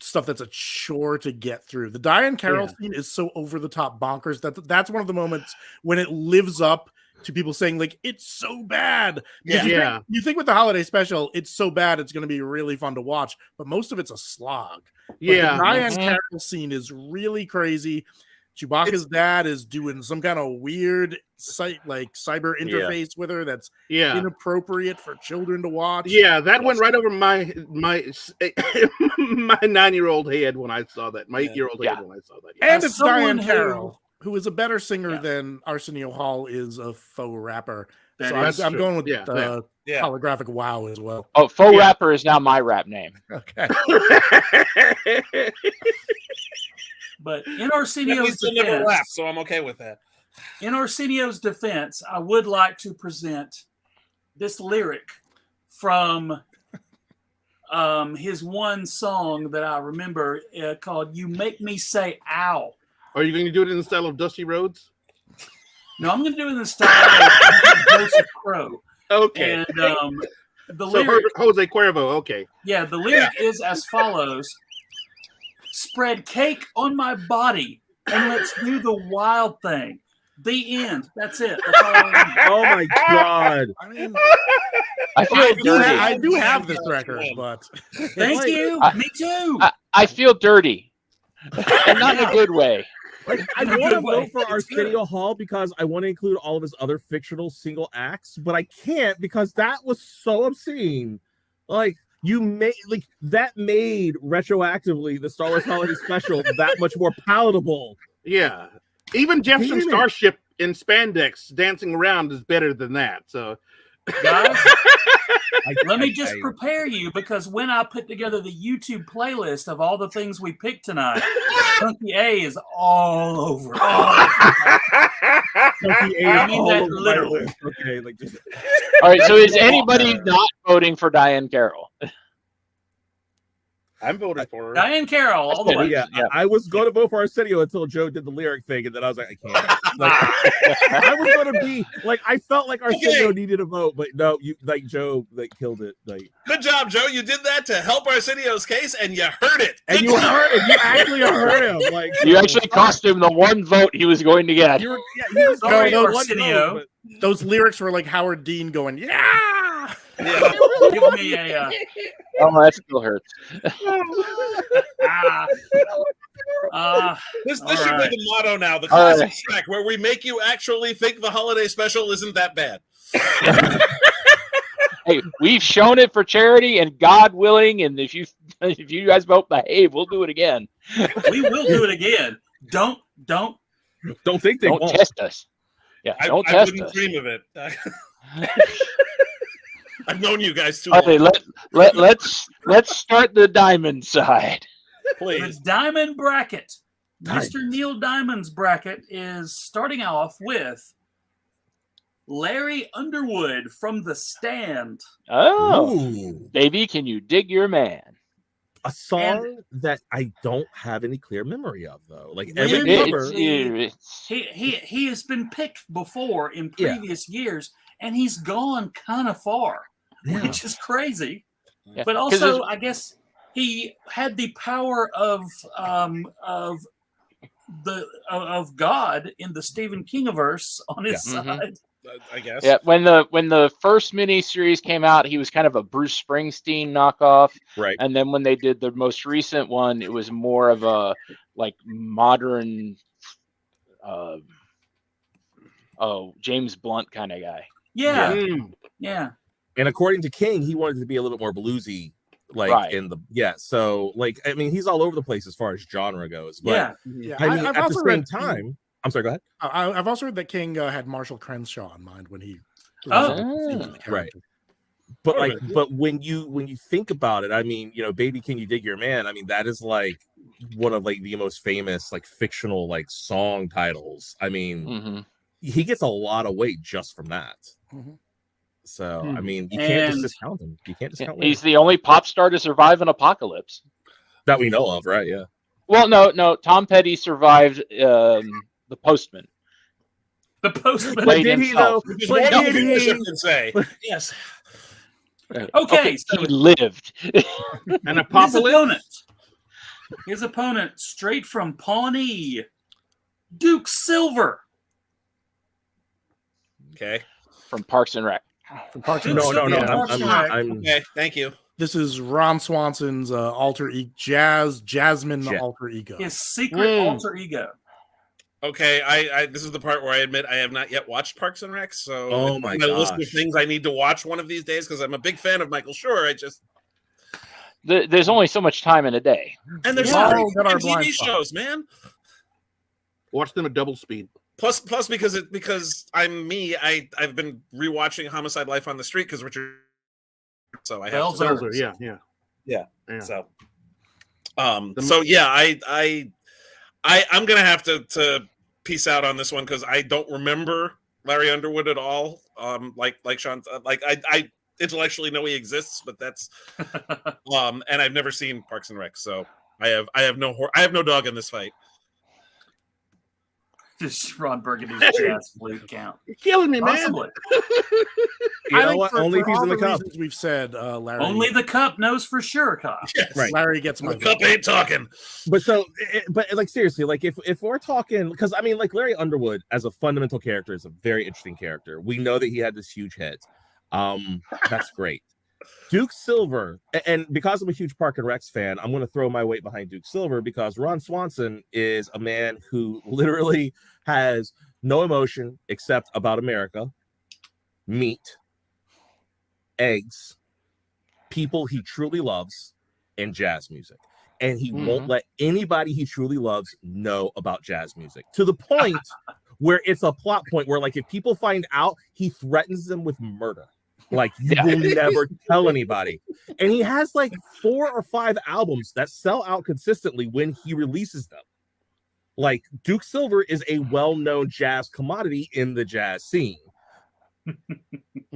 stuff that's a chore to get through. The Diane Carroll scene is so over the top bonkers that's one of the moments when it lives up to people saying like it's so bad. Yeah. Because you think with the holiday special, it's so bad it's going to be really fun to watch, but most of it's a slog. But Yeah. the Diane Mhm. Carroll scene is really crazy. Chewbacca's dad is doing some kind of weird cyber interface with her that's Yeah. inappropriate for children to watch. Yeah, that went right over my my 9-year-old head when I saw that. My 8-year-old Yeah. head when I saw that. And As it's someone Diane Carroll, who is a better singer than Arsenio Hall is a faux rapper. That So is I'm true. going with Yeah. Yeah. holographic wow as well. Oh, faux Yeah. rapper is now my rap name. Okay. But in That Arsenio's means he'll never defense, laugh, so I'm okay with that. in Arsenio's defense, I would like to present this lyric from his one song that I remember called "You Make Me Say Ow." Are you going to do it in the style of Dusty Rhodes? No, I'm going to do it in the style of Joseph Crow. Okay. And the So lyric, Jose Cuervo. Okay. the lyric is as follows: spread cake on my body, and let's do the wild thing. The end. That's it. That's all I need. Oh my god! I mean, I feel dirty. I do have this record, but Thank you. Me too. I feel dirty, and not in a good way. Like, I want to vote for Arsenio Hall because I want to include all of his other fictional single acts, but I can't because that was so obscene. Like, that made retroactively the Star Wars Holiday Special that much more palatable. Yeah. Even Jefferson Damn it. Starship in spandex dancing around is better than that. So, Guys, let me just prepare you, because when I put together the YouTube playlist of all the things we picked tonight, Chunky A is all over. Chunky A I is mean all that over my literally. list. Okay, like just All right, so is anybody not voting for Diane Carroll? I'm voting for her. Diane Carroll, all the way. yeah, I was going to vote for Arsenio until Joe did the lyric thing, and then I was like, I can't. Like, I was going to be like, I felt like Arsenio needed a vote, but no, Joe killed it. Like, Good job, Joe. You did that to help Arsenio's case, and you heard it. and you heard it. You actually heard him. Like, You actually cost him the one vote he was going to get. He was Sorry, going to Arsenio. vote, those lyrics were like Howard Dean going, "Yeah." Yeah. Give me a Oh, that still hurts. This All should right. be the motto now, the All classic track, where we make you actually think the holiday special isn't that bad. Hey, we've shown it for charity, and God willing, and if you guys both behave, we'll do it again. we will do it again. Don't think they Don't won't. test us. Yeah, I don't test wouldn't us. dream of it. I've known you guys too Okay, long. let's start the diamond side. the Please. Diamond bracket. Diamond. Mr. Neil Diamond's bracket is starting off with Larry Underwood from The Stand. Oh, Ooh, baby, can you dig your man? a song that I don't have any clear memory of, though. Like, Really? every cover. It's- He has been picked before in previous years, and he's gone kind of far, Yeah. which is crazy. yeah, But 'cause also, I guess he had the power of God in the Stephen Kingiverse on his Yeah. Mhm. side. I guess. yeah, when the first miniseries came out, he was kind of a Bruce Springsteen knockoff, Right. and then when they did the most recent one, it was more of a like modern, James Blunt kind of guy. Yeah, Mm. yeah. And according to King, he wanted to be a little bit more bluesy, like Right. in the So, like, I mean, he's all over the place as far as genre goes. But Yeah. Yeah, I mean, I've at the also same read time, I'm sorry. Go ahead. I've also heard that King had Marshall Crenshaw in mind when he. Oh. conceived the character. Right. But Oh, like, really? but when you think about it, I mean, Baby Can You Dig Your Man? I mean, that is like one of like the most famous like fictional like song titles. I mean, Mhm. he gets a lot of weight just from that. Mhm. So I Hmm. mean, you can't just And- discount him. You can't discount He's the only pop star to survive an apocalypse. that we know of, right? Yeah. Well, no, Tom Petty survived the Postman. The Postman. But Played did he though? himself. Which is But more than did Bishop he? can say. Yes. Okay, so he lived. An apocalypse. His opponent, straight from Pawnee, Duke Silver. Okay. From Parks and Rec. From Parks and No. Rec. Yeah. I'm Okay. Thank you. This is Ron Swanson's alter ego, Jasmine alter ego. His secret alter ego. Okay. I this is the part where I admit I have not yet watched Parks and Rec. So Oh it's my on my list of gosh. things I need to watch one of these days because I'm a big fan of Michael Schur. I just There's only so much time in a day. and there's Yeah. so Oh, many got our TV blind spot. shows, man. Watch them at double speed. Plus because I'm me, I've been rewatching Homicide: Life on the Street because Richard. So I have Bells to. are- Belzer, yeah. So, so yeah, I'm gonna have to piece out on this one because I don't remember Larry Underwood at all. Like Shaun, like I intellectually know he exists, but that's and I've never seen Parks and Rec, so I have no dog in this fight. Just Ron Burgundy's jazz flute count. You're killing me, man. Possibly. You know think what? Only if he's all in the cup. reasons we've said, Larry. Only the cup knows for sure, Kyle. Yes. Right. Larry gets my The cup vote. ain't talking. But like seriously, like if we're talking, because I mean, like Larry Underwood as a fundamental character is a very interesting character. We know that he had this huge hit. That's great. Duke Silver, and because I'm a huge Park and Recs fan, I'm going to throw my weight behind Duke Silver because Ron Swanson is a man who literally has no emotion except about America, meat, eggs, people he truly loves, and jazz music. And he won't let anybody he truly loves know about jazz music, to the point where it's a plot point where, like, if people find out, he threatens them with murder. Like, you will never tell anybody. And he has like 4 or 5 albums that sell out consistently when he releases them. Like, Duke Silver is a well-known jazz commodity in the jazz scene.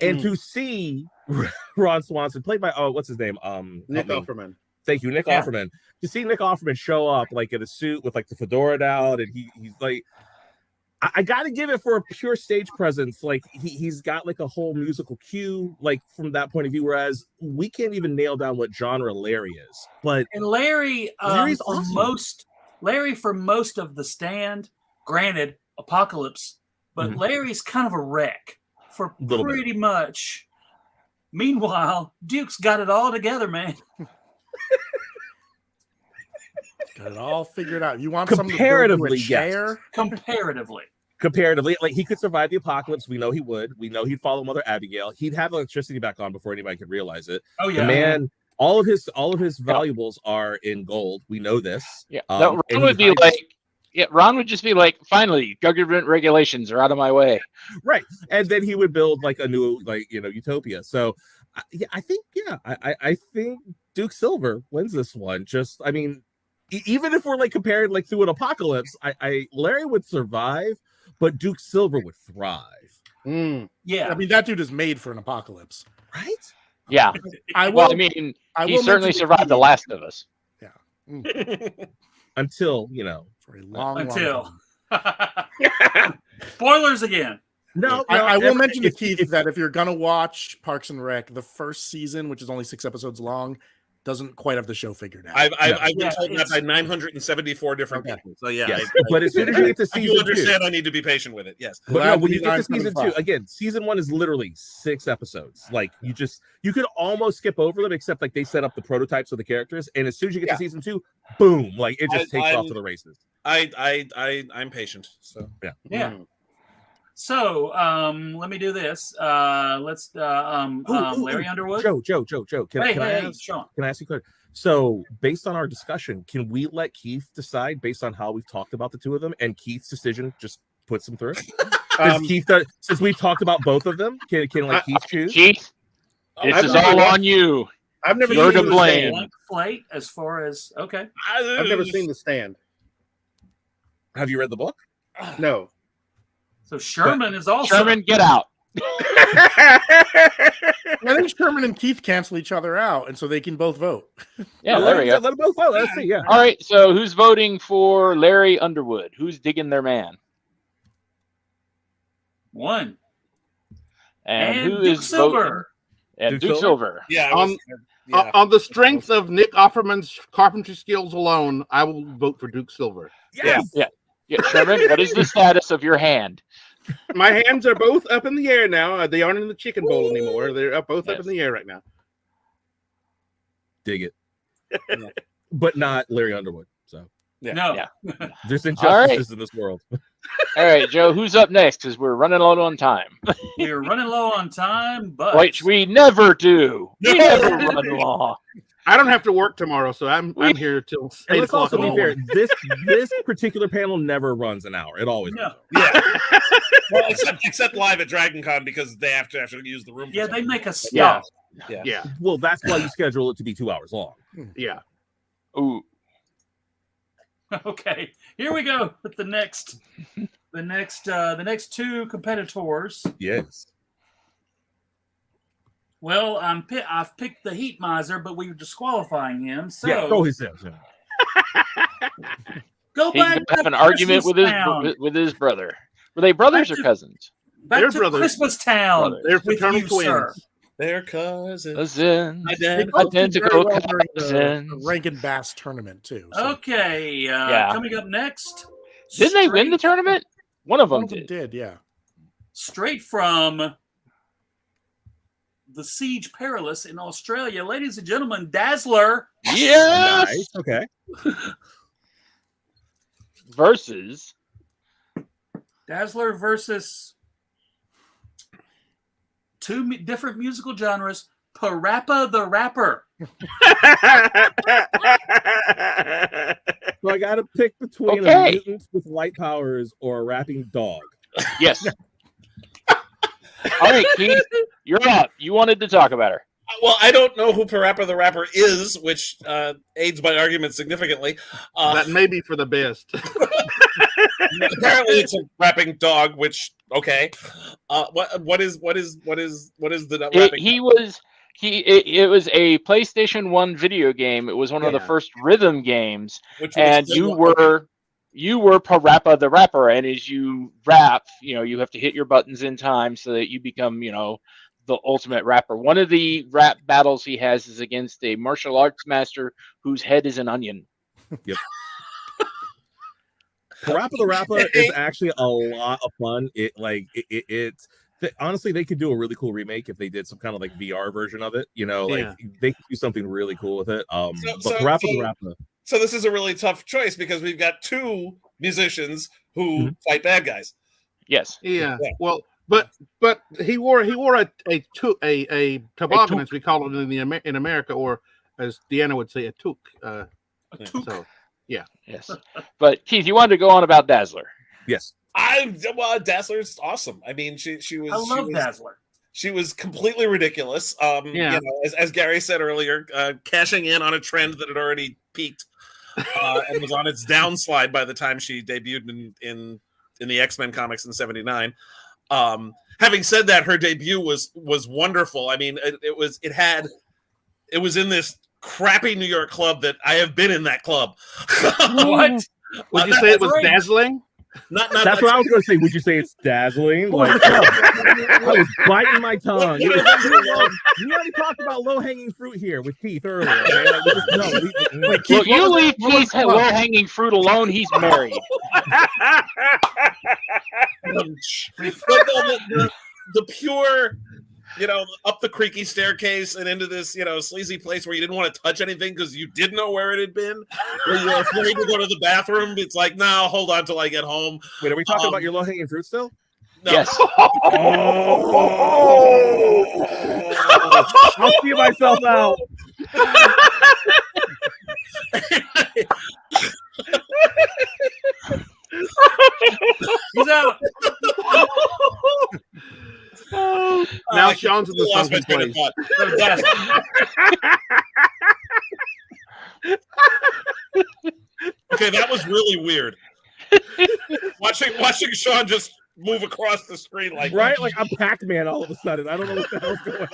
And to see Ron Swanson, played by, what's his name? Nick Offerman. Thank you, Nick Offerman. To see Nick Offerman show up like in a suit with like the fedora down, and he's like, I gotta give it for a pure stage presence. Like he's got like a whole musical cue, like from that point of view. Whereas we can't even nail down what genre Larry is. But And Larry's awesome. Larry for most of the Stand, granted, Apocalypse, but Larry's kind of a wreck for pretty much. Meanwhile, Duke's got it all together, man. Got it all figured out. You want something comparatively, to share? Comparatively, like he could survive the apocalypse. We know he would. We know he'd follow Mother Abigail. He'd have electricity back on before anybody could realize it. Oh yeah, the man. All of his valuables are in gold. We know this. Yeah, Ron would be like, Ron would just be like, finally, government regulations are out of my way. Right, and then he would build like a new, like, utopia. So, I think Duke Silver wins this one. Just, I mean, even if we're like comparing like through an apocalypse, Larry would survive, but Duke Silver would thrive. Yeah, I mean, that dude is made for an apocalypse, right? Yeah, he certainly survived The Last of Us. Yeah, until for a long until time. Spoilers again. No, I will mention to Keith that if you're gonna watch Parks and Rec, the first season, which is only 6 episodes long, doesn't quite have the show figured out. I've been told that by 974 different people. So yeah, yes. But as soon as you get to season 2, understand I need to be patient with it. Yes, but when you get to season 2, again, season 1 is literally 6 episodes. Like you could almost skip over them, except like they set up the prototypes of the characters, and as soon as you get to season 2, boom, like it just takes off to the races. I'm patient. So yeah. So let me do this. Let's Larry Underwood. Joe. Can I ask Shaun. Can I ask you a question? So, based on our discussion, can we let Keith decide based on how we've talked about the two of them, and Keith's decision just puts them through? Since we've talked about both of them, can like Keith choose? Keith, this is all on you. I've never You're seen to blame. Blank slate as far as okay. I've never seen The Stand. Have you read the book? No. So Sherman is also Sherman, get out. I think Sherman and Keith cancel each other out, and so they can both vote. Yeah, there we go. Let them both vote. Let's see. Yeah. All right. So who's voting for Larry Underwood? Who's digging their man? one. And who Duke is Silver. voting? And Duke Silver. yeah, On the strength of Nick Offerman's carpentry skills alone, I will vote for Duke Silver. Yes. Yeah, Sherman, what is the status of your hand? My hands are both up in the air now. They aren't in the chicken bowl anymore. They're both up in the air right now. Dig it. But not Larry Underwood. So No. Yeah. there's injustices in this world. All right, Joe, who's up next? Because we're running low on time. We're running low on time, but Which we never do. We never run long. I don't have to work tomorrow, so I'm here till 8 And let's o'clock. also be fair. This particular panel never runs an hour. It always runs. yeah. Well, except live at Dragon Con because they have to use the room. Yeah, they make us stop. Yeah. Well, that's why you schedule it to be 2 hours long. Yeah. Ooh. Okay, here we go with the next two competitors. Yes. Well, I've picked the Heat Miser, but we were disqualifying him. So Yeah. Go his Go He back could to have an argument Christmas with his brother. Were they brothers or cousins? Back They're to brothers. Christmas Town. Brothers. They're with fraternal you, twins. sir. They're cousins. Cousins. They Identical. both did very Identical well during the cousins. Rankin Bass tournament too. So Okay, Yeah. coming up next. Didn't they win the tournament? One of them one of them did. did, yeah. Straight from the Siege Perilous in Australia, ladies and gentlemen, Dazzler. Yes. Nice. Okay. Versus Dazzler versus two different musical genres. Parappa the Rapper. So I got to pick between a mutant with light powers or a rapping dog. yes. All right, Keith, you're up. You wanted to talk about her. Well, I don't know who Parappa the Rapper is, which aids my argument significantly. That may be for the best. Apparently, it's a rapping dog. Which okay. What is the rapping? It was a PlayStation 1 video game. It was one of the first rhythm games, and you were Parappa the Rapper. And as you rap, you have to hit your buttons in time so that you become, the ultimate rapper. One of the rap battles he has is against a martial arts master whose head is an onion. Yep. Parappa the Rapper is actually a lot of fun. Honestly, they could do a really cool remake if they did some kind of like VR version of it. They could do something really cool with it. Parappa the Rapper. So this is a really tough choice because we've got two musicians who fight bad guys. Yes. Yeah. Well, but he wore a toboggan, as we call it in America, or as Deanna would say, a toque. A toque. So, yeah. Yes. But Keith, you wanted to go on about Dazzler. Yes. Dazzler's awesome. I mean, she was. I love Dazzler. She was completely ridiculous. As Gary said earlier, cashing in on a trend that had already peaked and was on its downslide by the time she debuted in the X-Men comics in '79. Having said that, her debut was wonderful. I mean, it was in this crappy New York club that I have been in that club. What? Would you say it was dazzling? That's what I was going to say. Would you say it's dazzling? I was biting my tongue. We already talked about low-hanging fruit here with Keith earlier. Okay? Keith, you leave Keith low-hanging fruit alone. He's married. The pure, up the creaky staircase and into this, sleazy place where you didn't want to touch anything because you didn't know where it had been. Where you were afraid to go to the bathroom. It's like, no, hold on till I get home. Wait, are we talking about your low-hanging fruit still? No. Yes. I'll see myself out. He's out. Now Sean's in the sunken place. Okay, that was really weird. Watching Sean just move across the screen like right, like I'm Pac-Man all of a sudden. I don't know what the hell's going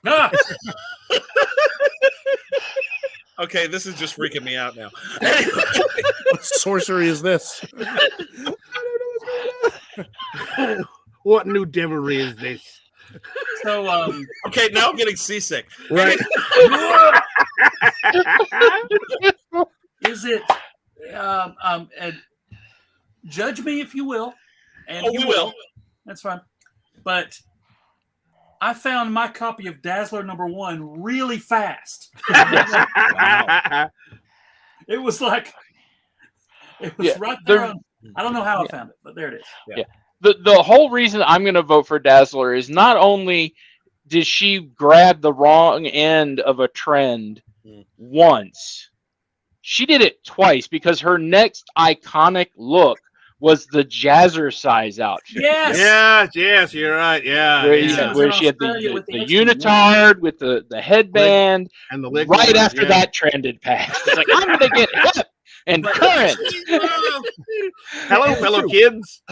on. Okay, this is just freaking me out now. What sorcery is this? I don't know what's going on. What new devilry is this? So, okay, now I'm getting seasick. Right. Is it? Judge me if you will, and we will. That's fine. But I found my copy of Dazzler #1 really fast. Wow. It was right there. I don't know how I found it, but there it is. Yeah. The whole reason I'm going to vote for Dazzler is not only did she grab the wrong end of a trend once, she did it twice because her next iconic look was the jazzercise outfit. Yes, you're right. Yeah, where she had the unitard with the headband, and the leg right after that trend had passed. It's like, I'm going to get hip and current. Hello, fellow kids.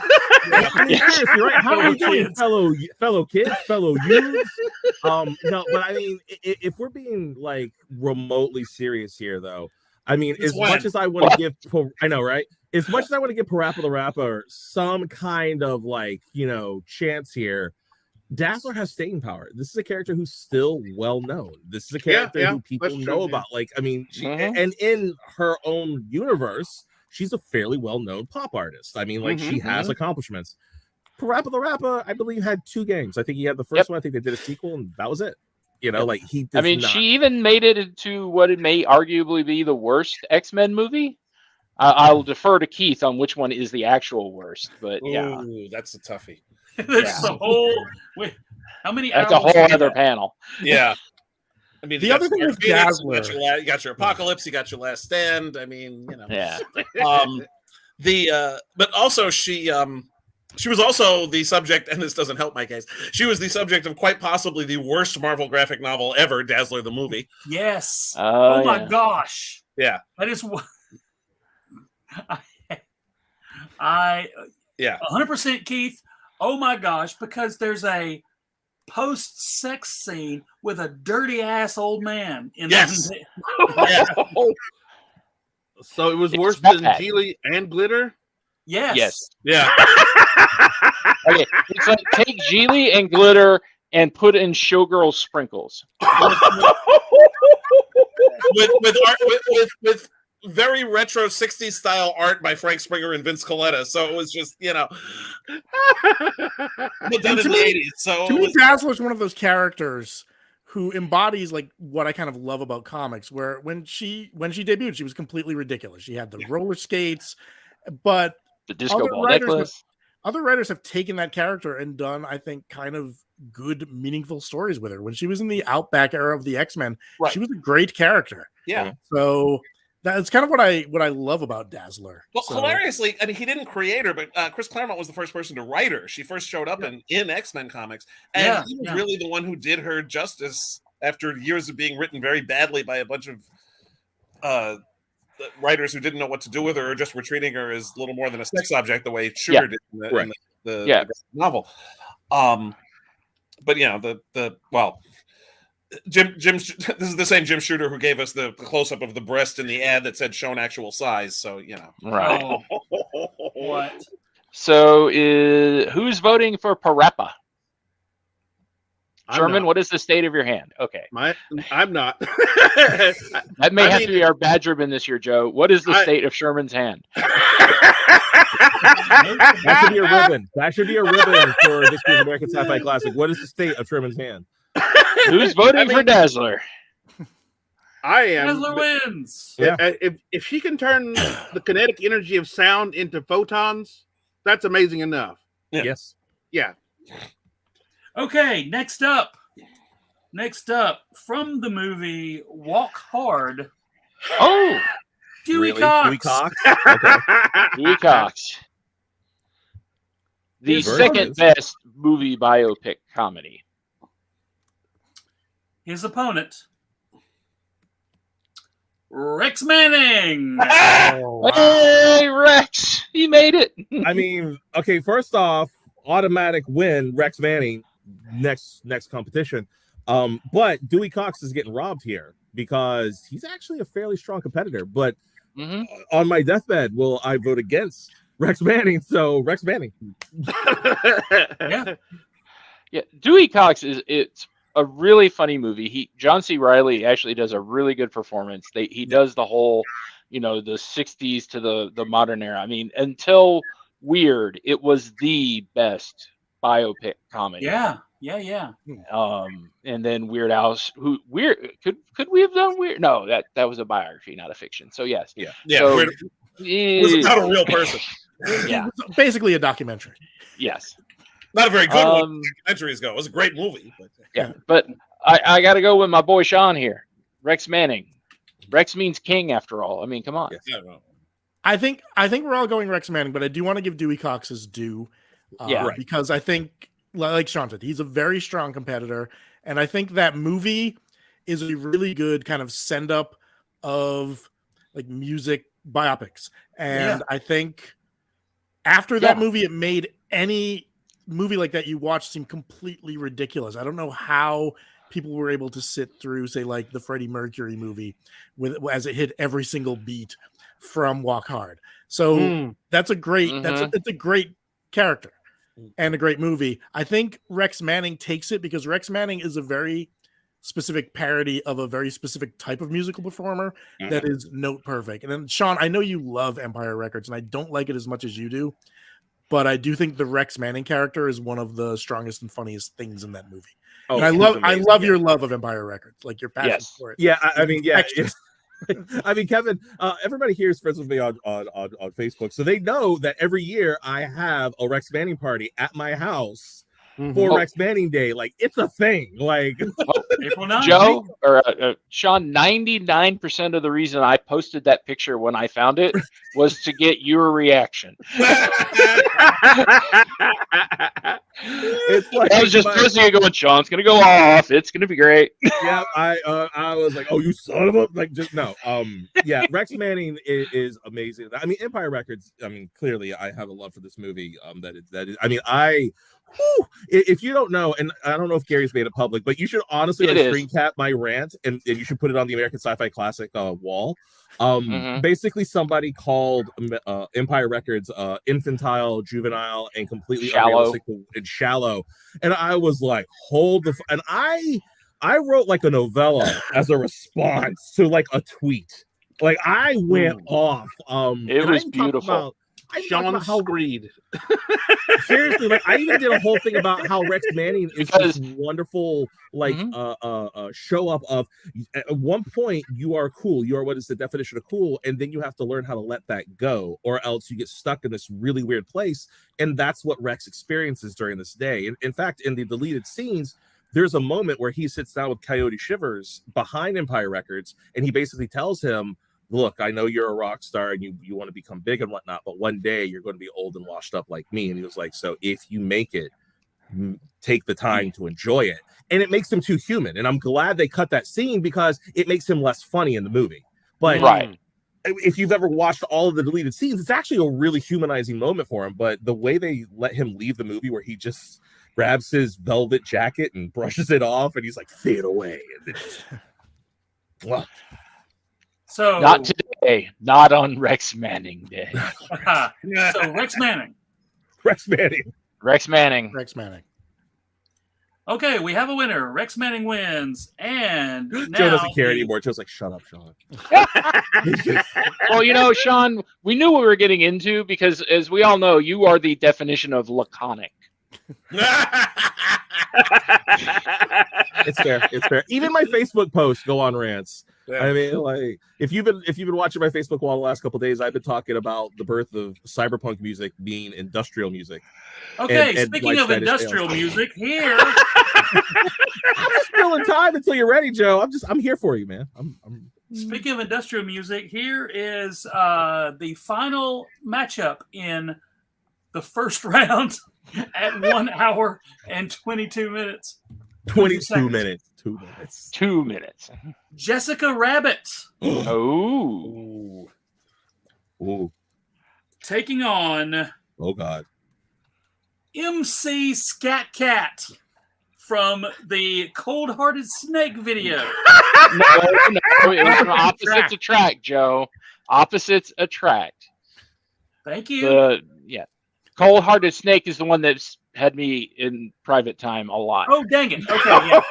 Seriously, right? How are you doing, fellow kids, fellow youths? No, but I mean, if we're being like remotely serious here, though, I mean, Since as when? much as I want to give, I know, right? As much as I want to give Parappa the Rapper some kind of like, chance here, Dazzler has staying power. This is a character who's still well known. This is a character who people know about. Like, I mean, and in her own universe, she's a fairly well-known pop artist. I mean, like, she has accomplishments. Parappa the Rapper, I believe, had 2 games. I think he had the first one. I think they did a sequel, and that was it. Like he. I mean, she even made it into what it may arguably be the worst X-Men movie. I'll defer to Keith on which one is the actual worst, but Ooh, that's a toughie. That's the whole. Wait, how many that's hours? a whole other panel. Yeah. I mean, the other thing with Dazzler, you got your Apocalypse, you got your Last Stand. I mean, Yeah. But also she was also the subject, and this doesn't help my case. She was the subject of quite possibly the worst Marvel graphic novel ever, Dazzler the movie. Yes. Oh my Yeah. gosh. Yeah. That is what. I 100% Keith. Oh my gosh, because there's a post-sex scene with a dirty ass old man in Yes. So it was worse It's than bad. Geely and Glitter? Yes. Yeah. Okay, it's like take Geely and Glitter and put in Showgirl sprinkles. with very retro 60s style art by Frank Springer and Vince Coletta. So it was just, but done in the 80s. So to me, Dazzler's one of those characters who embodies like what I kind of love about comics, where when she debuted, she was completely ridiculous. She had the roller skates, but The disco ball necklace. other writers have taken that character and done, I think, kind of good, meaningful stories with her. When she was in the Outback era of the X-Men, Right. she was a great character. Yeah. So that's kind of what I love about Dazzler. Well, So, hilariously, I mean, he didn't create her, but Chris Claremont was the first person to write her. She first showed up in X-Men comics, and he was really the one who did her justice after years of being written very badly by a bunch of writers who didn't know what to do with her or just were treating her as little more than a sex object, the way Sugar did in the novel. But Jim, this is the same Jim Shooter who gave us the close-up of the breast in the ad that said shown actual size. So, Right. Oh, what? So who's voting for Parappa? Sherman, not. what is the state of your hand? Okay. I'm not. That may have to be our badgerman this year, Joe. What is the state of Sherman's hand? That should be a ribbon. That should be a ribbon for this year's American Sci-Fi Classic. What is the state of Sherman's hand? Who's voting for Dazzler? I am. Dazzler wins. Yeah. If she can turn the kinetic energy of sound into photons, that's amazing enough. Yeah. Yes. Yeah. Okay, next up, from the movie Walk Hard, Oh, Dewey Really? Cox. Dewey Cox? Okay. Dewey Cox. The His second version. best movie biopic comedy. His opponent, Rex Manning. Oh, Hey, Rex, he made it. I mean, okay, first off, automatic win, Rex Manning, next competition. But Dewey Cox is getting robbed here because he's actually a fairly strong competitor. But on my deathbed, will I vote against Rex Manning? So Rex Manning. Yeah, Dewey Cox it's a really funny movie. John C. Reilly actually does a really good performance. He does the whole, the 60s to the modern era. I mean, until Weird, it was the best biopic comedy. Yeah. And then Weird Al's could we have done Weird? No, that was a biography, not a fiction. So yes. Yeah. So, was not a real person. Yeah. Basically a documentary. Yes. Not a very good one. Documentaries go. It was a great movie. But... Yeah, but I got to go with my boy Sean here. Rex Manning. Rex means king, after all. I mean, come on. Yeah. I think we're all going Rex Manning, but I do want to give Dewey Cox his due. Because I think, like Sean said, he's a very strong competitor. And I think that movie is a really good kind of send up of like music biopics. And I think after that movie, it made any movie like that you watch seem completely ridiculous. I don't know how people were able to sit through, say, like the Freddie Mercury movie as it hit every single beat from Walk Hard. So that's a great, it's a great character and a great movie. I think Rex Manning takes it because Rex Manning is a very specific parody of a very specific type of musical performer that is note perfect. And then Shaun, I know you love Empire Records and I don't like it as much as you do, but I do think the Rex Manning character is one of the strongest and funniest things in that movie. Oh, and I love your love of Empire Records, like your passion for it. Yeah, I mean, yeah. I mean, Kevin, everybody here is friends with me on Facebook, so they know that every year I have a Rex Manning party at my house for Rex Manning Day. Like, it's a thing. Like, April 9th. Joe or Shaun, 99% of the reason I posted that picture when I found it was to get your reaction. It's like I was just posting it going, Sean's gonna go off. It's gonna be great. Yeah, I was like, oh, you son of a like, just no. Yeah, Rex Manning is amazing. I mean, Empire Records. I mean, clearly, I have a love for this movie. That is. I mean, if you don't know, and I don't know if Gary's made it public, but you should honestly screen cap my rant and you should put it on the American Sci-Fi Classic wall. Basically, somebody called Empire Records infantile, juvenile, and completely unrealistic and shallow. And I was like, and I wrote like a novella as a response to like a tweet. Like I went off. It was beautiful. Sean Screed. Seriously, like I even did a whole thing about how Rex Manning is this wonderful, like show up of at one point you are cool, you are what is the definition of cool, and then you have to learn how to let that go, or else you get stuck in this really weird place. And that's what Rex experiences during this day. In fact, in the deleted scenes, there's a moment where he sits down with Coyote Shivers behind Empire Records, and he basically tells him, look, I know you're a rock star and you want to become big and whatnot, but one day you're going to be old and washed up like me. And he was like, so if you make it, take the time to enjoy it. And it makes him too human. And I'm glad they cut that scene because it makes him less funny in the movie. But if you've ever watched all of the deleted scenes, it's actually a really humanizing moment for him. But the way they let him leave the movie where he just grabs his velvet jacket and brushes it off and he's like, fade away. And then So not today, not on Rex Manning Day. So Rex Manning. Rex Manning. Rex Manning. Rex Manning. Okay, we have a winner. Rex Manning wins, and now Joe doesn't care anymore. Joe's like, "Shut up, Sean." Well, you know, Sean, we knew what we were getting into because, as we all know, you are the definition of laconic. It's fair. It's fair. Even my Facebook posts go on rants. Yeah. I mean, like if you've been watching my Facebook wall the last couple of days, I've been talking about the birth of cyberpunk music being industrial music. Okay, and speaking of industrial music, here I'm just filling time until you're ready, Joe. I'm here for you, man. Speaking of industrial music, here is the final matchup in the first round at 1 hour and 22 minutes. 22 minutes. 2 minutes. 2 minutes. Jessica Rabbit. Oh. Ooh. Taking on. Oh God. MC Scat Cat from the Cold Hearted Snake video. No, it was opposites attract, Joe. Opposites attract. Thank you. Cold Hearted Snake is the one that's had me in private time a lot. Oh, dang it. Okay, yeah.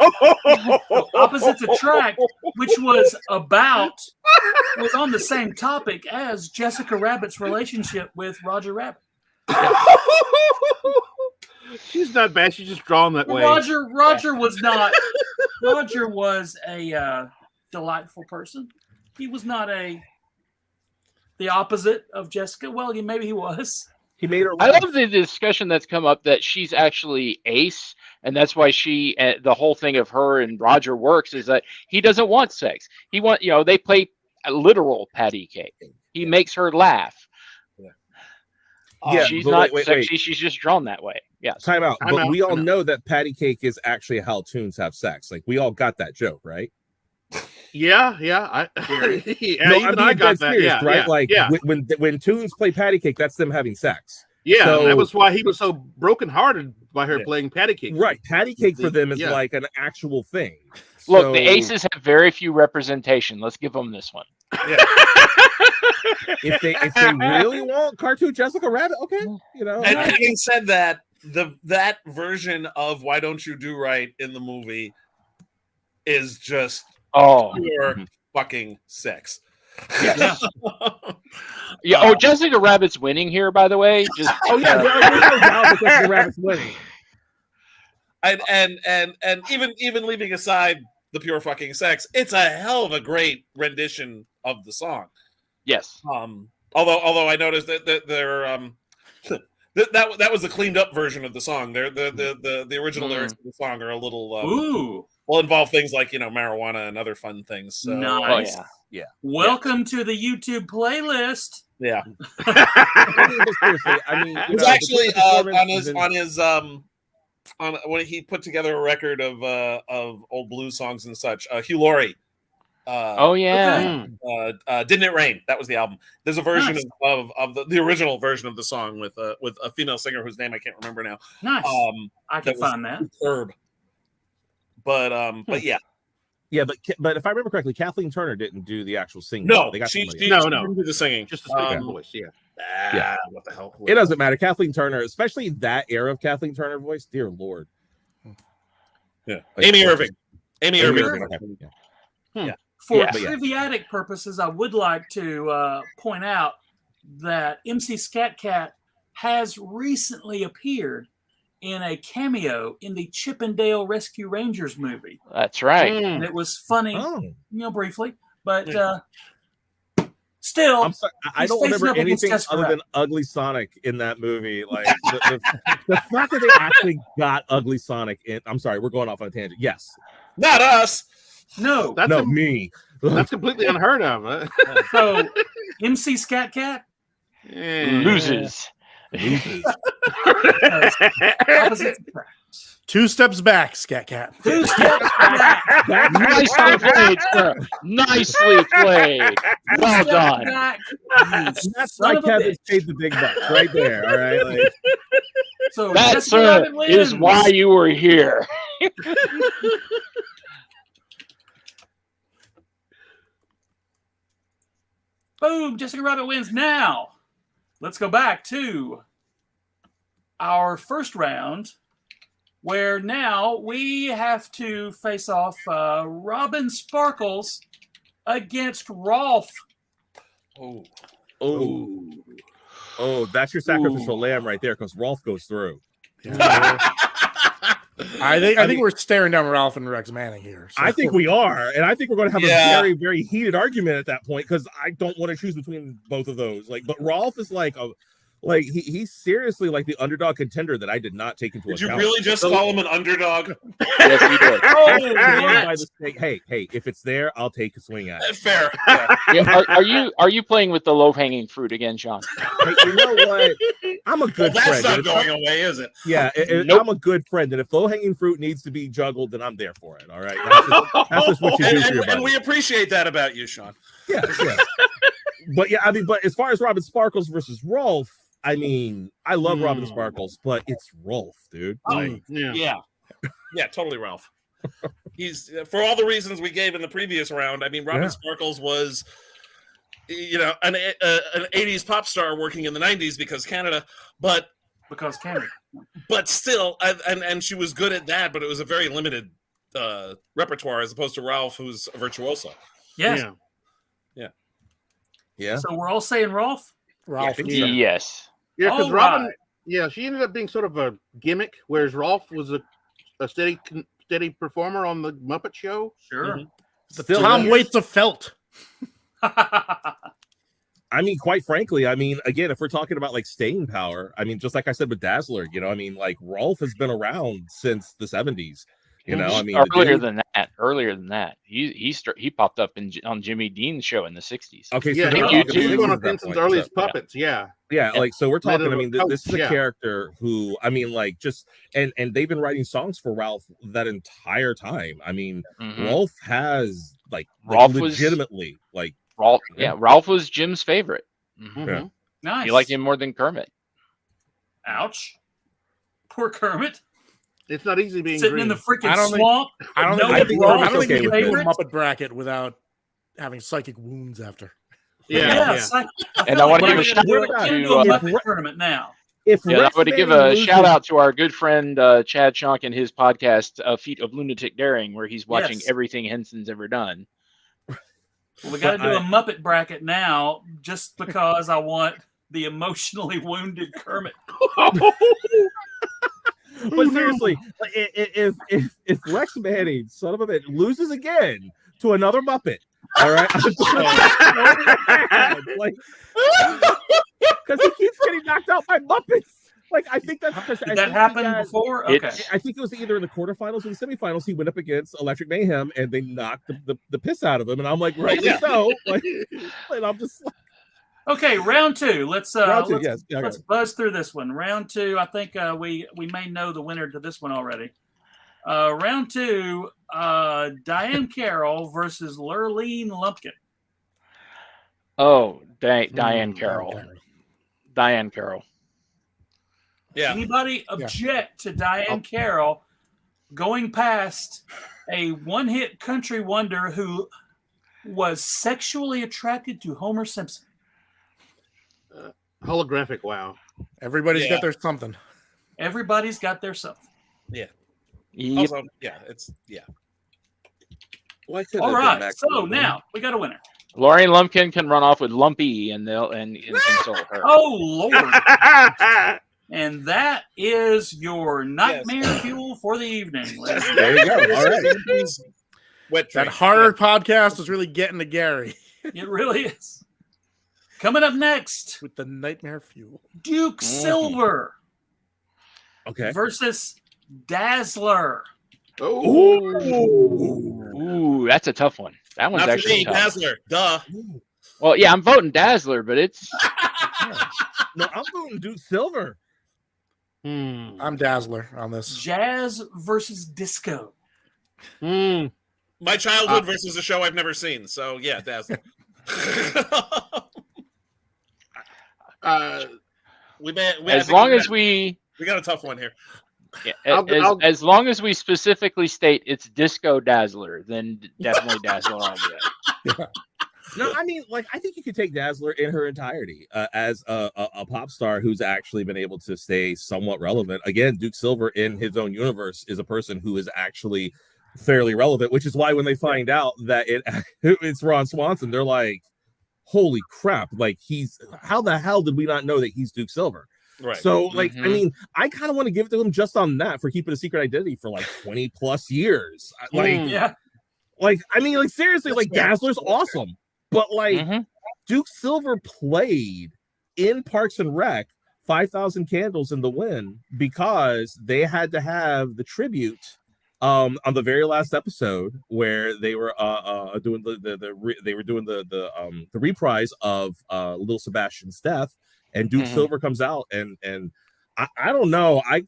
So opposites attract, which was on the same topic as Jessica Rabbit's relationship with Roger Rabbit. She's not bad. She's just drawn that way. Roger was not. Roger was a delightful person. He was not the opposite of Jessica. Well, maybe he was. He made her. I love the discussion that's come up that she's actually ace, and that's why the whole thing of her and Roger works is that he doesn't want sex. He they play a literal patty cake. He makes her laugh. Yeah, she's not sexy. She's just drawn that way. Yeah. Time out. But we all know that patty cake is actually how tunes have sex. Like we all got that joke, right? Yeah. I got that. Serious, right? When tunes play patty cake, that's them having sex. Yeah, So- that was why he was so brokenhearted by her Yeah. playing patty cake. Right, patty cake for them is Yeah. like an actual thing. Look, So the Aces have very few representation. Let's give them this one. if they really want cartoon Jessica Rabbit, okay, you know. And having said that, that version of "Why Don't You Do Right" in the movie is just pure fucking sex. Yeah. Oh, Jessica Rabbit's winning here, by the way. Just there's no doubt that Jessica Rabbit's winning. And even leaving aside the pure fucking sex, it's a hell of a great rendition of the song. Yes. Although I noticed that they're that was the cleaned up version of the song. The original lyrics of the song are a little involve things like marijuana and other fun things. So, Nice. Yeah. Welcome to the YouTube playlist. Yeah. Seriously, I mean, It was actually on when he put together a record of old blues songs and such. Hugh Laurie. Yeah. Didn't It Rain? That was the album. There's a version of the original version of the song with a female singer whose name I can't remember now. Nice. I can find that. Superb. But yeah. Yeah, but if I remember correctly, Kathleen Turner didn't do the actual singing. No, they got she somebody didn't else. do the singing. Just the speaking voice. Yeah. Yeah. What the hell? It doesn't matter. Kathleen Turner, especially that era of Kathleen Turner voice, dear Lord. Yeah. Like, Amy Irving. Amy Irving. For triviatic purposes, I would like to point out that MC Scat Cat has recently appeared in a cameo in the Chip and Dale Rescue Rangers movie. That's right. And it was funny, briefly, but still, I'm sorry, I don't remember anything other than Ugly Sonic in that movie. Like the fact that they actually got Ugly Sonic in. I'm sorry, we're going off on a tangent. Yes, not us. No, me. That's completely unheard of. So, MC Scat Cat loses. Two steps back, Scat Cat. 2 steps back. Nicely played, sir. Nicely played. Well done. That's why Kevin paid the big bucks right there. All right. Like, so that, sir, is why you were here. Boom! Jessica Rabbit wins. Now, let's go back to our first round, where now we have to face off Robin Sparkles against Rolf. That's your sacrificial lamb right there, because Rolf goes through. I think we're staring down Ralph and Rex Manning here. So. I think we are, and I think we're going to have a very, very heated argument at that point, because I don't want to choose between both of those. Like, but Rolf is he's seriously like the underdog contender that I did not take into account. Did you really just call him an underdog? Yes, he did. Hey, if it's there, I'll take a swing at it. Fair. Yeah, are you playing with the low-hanging fruit again, Sean? Hey, you know what? I'm a good friend. That's not going away, is it? Yeah, Nope. I'm a good friend, and if low-hanging fruit needs to be juggled, then I'm there for it. All right, that's just what you do for your buddy. And we appreciate that about you, Sean. Yeah. But as far as Robin Sparkles versus Rolf, I mean, I love Robin Sparkles, but it's Rolf, dude. Yeah, totally, Ralph. He's for all the reasons we gave in the previous round. I mean, Robin Sparkles was, an 80s pop star working in the 90s because Canada, but still, and she was good at that, but it was a very limited repertoire as opposed to Ralph, who's a virtuoso. Yes. Yeah. So we're all saying Rolf? Ralph. Yes. Yeah, because All Robin, right. she ended up being sort of a gimmick, whereas Rolf was a steady performer on the Muppet Show. Sure. Still Tom Waits of Felt. I mean, quite frankly, again, if we're talking about like staying power, I mean, just like I said with Dazzler, like Rolf has been around since the 70s. Earlier than that, he popped up on Jimmy Dean's show in the 60s. Okay, yeah, he's one of Vincent's earliest puppets. Yeah, like so we're talking. I mean, this is a character who, and they've been writing songs for Ralph that entire time. I mean, Rolf has Ralph was Jim's favorite. Nice. He liked him more than Kermit. Ouch. Poor Kermit. It's not easy being Sitting green. in the freaking I don't think- swamp. I don't No, think, I think I Kermit's don't think okay we with can do a it. Muppet bracket without having psychic wounds after. Yeah. And I want to But give a shout do out a to Muppet Kermit now. If I Rex want to give Manning a loses- shout out to our good friend Chad Shonk and his podcast, Feat of Lunatic Daring, where he's watching Yes. everything Henson's ever done. Well, we got to But do a Muppet bracket now, just because I want the emotionally wounded Kermit. But seriously, if Rex Manning, son of a bitch, loses again to another Muppet, all right, like, because he keeps getting knocked out by Muppets. Like, I think that's because Did that happen before? Okay. I think it was either in the quarterfinals or the semifinals. He went up against Electric Mayhem, and they knocked the piss out of him. And I'm like, rightly so. Like, and I'm just like, Okay, round two. Let's yes, yeah, let's buzz through this one. Round two. I think we may know the winner to this one already. Round two. Diane Carroll versus Lurleen Lumpkin. Oh, Diane Carroll. Diane Carroll. Yeah. Anybody object to Diane Carroll going past a one-hit country wonder who was sexually attracted to Homer Simpson? Holographic wow. Everybody's Yeah. got their something. Everybody's got their something. Yep. Also, it's Why couldn't All it have been right, Max so Goldman? now we got a winner. Lorraine Lumpkin can run off with Lumpy and console her. Oh, Lord. And that is your nightmare fuel for the evening. there you go. All right. wet That dream. horror podcast is really getting to Gary It really is. Coming up next, with the nightmare fuel. Duke Silver Okay. versus Dazzler. Ooh, that's a tough one. That one's Not for actually me, tough. Dazzler. Duh. Well, yeah, I'm voting Dazzler, but it's No, I'm voting Duke Silver. I'm Dazzler on this. Jazz versus Disco. My childhood versus a show I've never seen. So yeah, Dazzler. we as long as we got a tough one here. as long as we specifically state it's Disco Dazzler, then definitely Dazzler all the way. No, I mean, like, I think you could take Dazzler in her entirety as a pop star who's actually been able to stay somewhat relevant. Again, Duke Silver in his own universe is a person who is actually fairly relevant, which is why when they find out that it's Ron Swanson, they're like, holy crap, like how the hell did we not know that he's Duke Silver? Right. So, like, I mean, I kind of want to give it to him just on that for keeping a secret identity for like 20 plus years. Like, Yeah. like, I mean, like, seriously, like, Dazzler's awesome. But like Duke Silver played in Parks and Rec 5,000 Candles in the Wind because they had to have the tribute on the very last episode where they were doing the reprise of Little Sebastian's death, and Duke Silver comes out and I don't know, I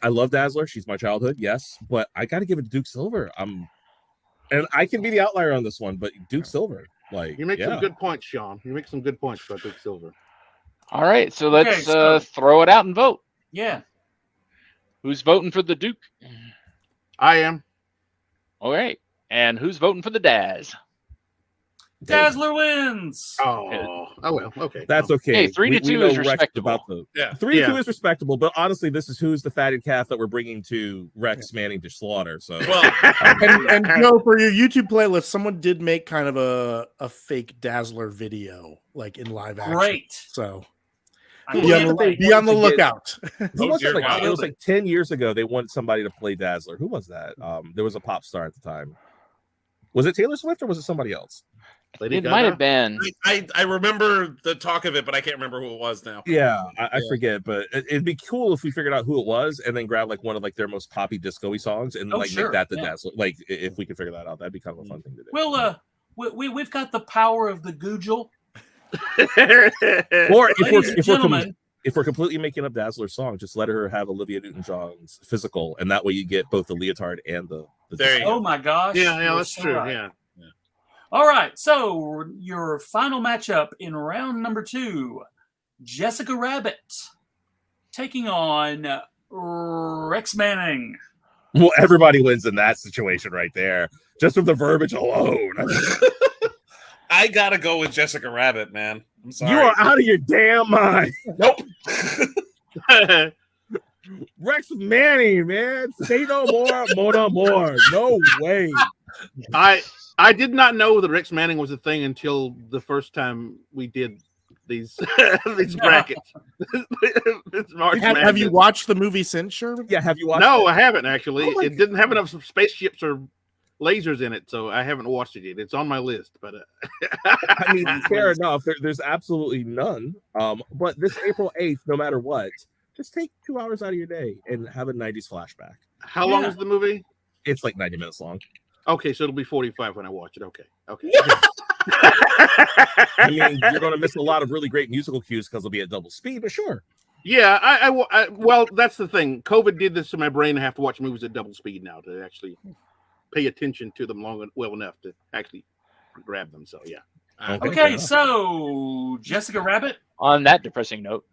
love Dazzler, she's my childhood, yes, but I got to give it to Duke Silver. And I can be the outlier on this one, but Duke Silver, like, You make some good points, Sean. You make some good points about Duke Silver. All right, so let's so- throw it out and vote. Yeah. Who's voting for the Duke? I am. All right, and who's voting for the Daz? Dazzler wins. Oh well, okay. That's okay. Hey, 3-2 know is Rex respectable. About the, Yeah. 3-2 is respectable, but honestly, this is who's the fatted calf that we're bringing to Rex Manning to slaughter. So, Well, And Joe, for your YouTube playlist, someone did make kind of a fake Dazzler video, like in live action. Great. So I Be can't on the- wait. be on the to get- lookout. who was it? dear Like, God. it was like 10 years ago. They wanted somebody to play Dazzler. Who was that? There was a pop star at the time. Was it Taylor Swift or was it somebody else? Lady It Gaga? might have been. I remember the talk of it, but I can't remember who it was now. Yeah, I forget, but it'd be cool if we figured out who it was and then grab like one of like their most poppy disco-y songs and Oh, like sure, make that the yeah. Dazzler. Like if we could figure that out, that'd be kind of a fun thing to do. Well, we've got the power of the Google. Or Ladies and gentlemen, if we're completely making up Dazzler's song, just let her have Olivia Newton-John's physical, and that way you get both the leotard and the There you oh go. my gosh. yeah, you're that's so true. right. Yeah. All right, so your final matchup in round number 2, Jessica Rabbit taking on Rex Manning. Well, everybody wins in that situation right there, just from the verbiage alone. I gotta go with Jessica Rabbit, man. I'm sorry. You are out of your damn mind. Nope. Rex Manning, man. Say no more, no more. No way. I did not know that Rex Manning was a thing until the first time we did these these brackets. Have you watched the movie since, Sherman? Yeah, have you watched No, it? I haven't actually. Oh my It didn't have enough spaceships or lasers in it, so I haven't watched it yet. It's on my list, but I mean, fair enough. There's absolutely none. But this April 8th, no matter what, just take 2 hours out of your day and have a 90s flashback. How long is the movie? It's like 90 minutes long. Okay, so it'll be 45 when I watch it. Okay. I mean, you're going to miss a lot of really great musical cues because they'll be at double speed, but sure. Yeah, I well, that's the thing. COVID did this to my brain. I have to watch movies at double speed now to actually pay attention to them well enough to actually grab them. So yeah. Okay, so Jessica Rabbit. On that depressing note,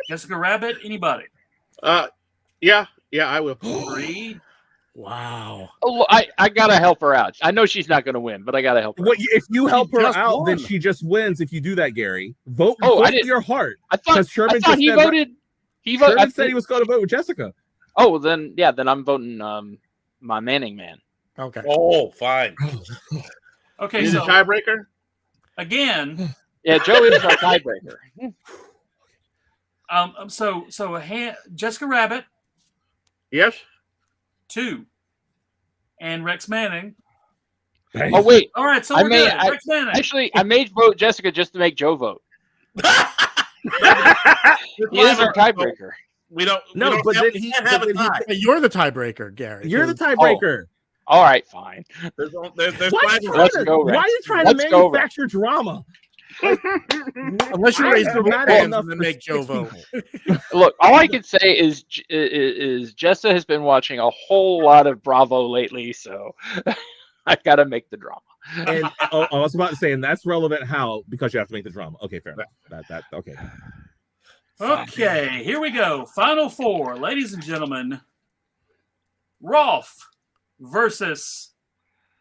Jessica Rabbit. Anybody? Yeah, I will. 3. Wow. oh, I gotta help her out. I know she's not gonna win, but I gotta help her. What, if you help her just out, then won. she just wins. If you do that, Gary, vote Oh, I with didn't- your heart. I thought Sherman he just said- voted. He voted. Sherman said he was going to vote with Jessica. Oh, then I'm voting my Manning man. Okay. Oh, fine. Okay, Is it so a tiebreaker? again, Yeah, Joe is our tiebreaker. Jessica Rabbit Yes. 2, and Rex Manning. Oh wait, All right, so I we're may- good. Rex Manning. actually, I made vote Jessica just to make Joe vote. He is our tiebreaker. We don't. No, we don't but have, then we he- can't have but a then he- tie. Hey, you're the tiebreaker, Gary. You're the So- tiebreaker. All right, fine. There's Why are five you of trying us. Let's go, why Rex. are you trying to Let's go, Rex. manufacture drama? Unless you I raise am the not hands enough and then for make Joe 6 vote. people. Look, all I can say is Jessa has been watching a whole lot of Bravo lately, so I gotta make the drama. And I was about to say, and that's relevant how, because you have to make the drama. Okay, fair enough. That okay. Okay, here we go. Final 4, ladies and gentlemen. Rolf versus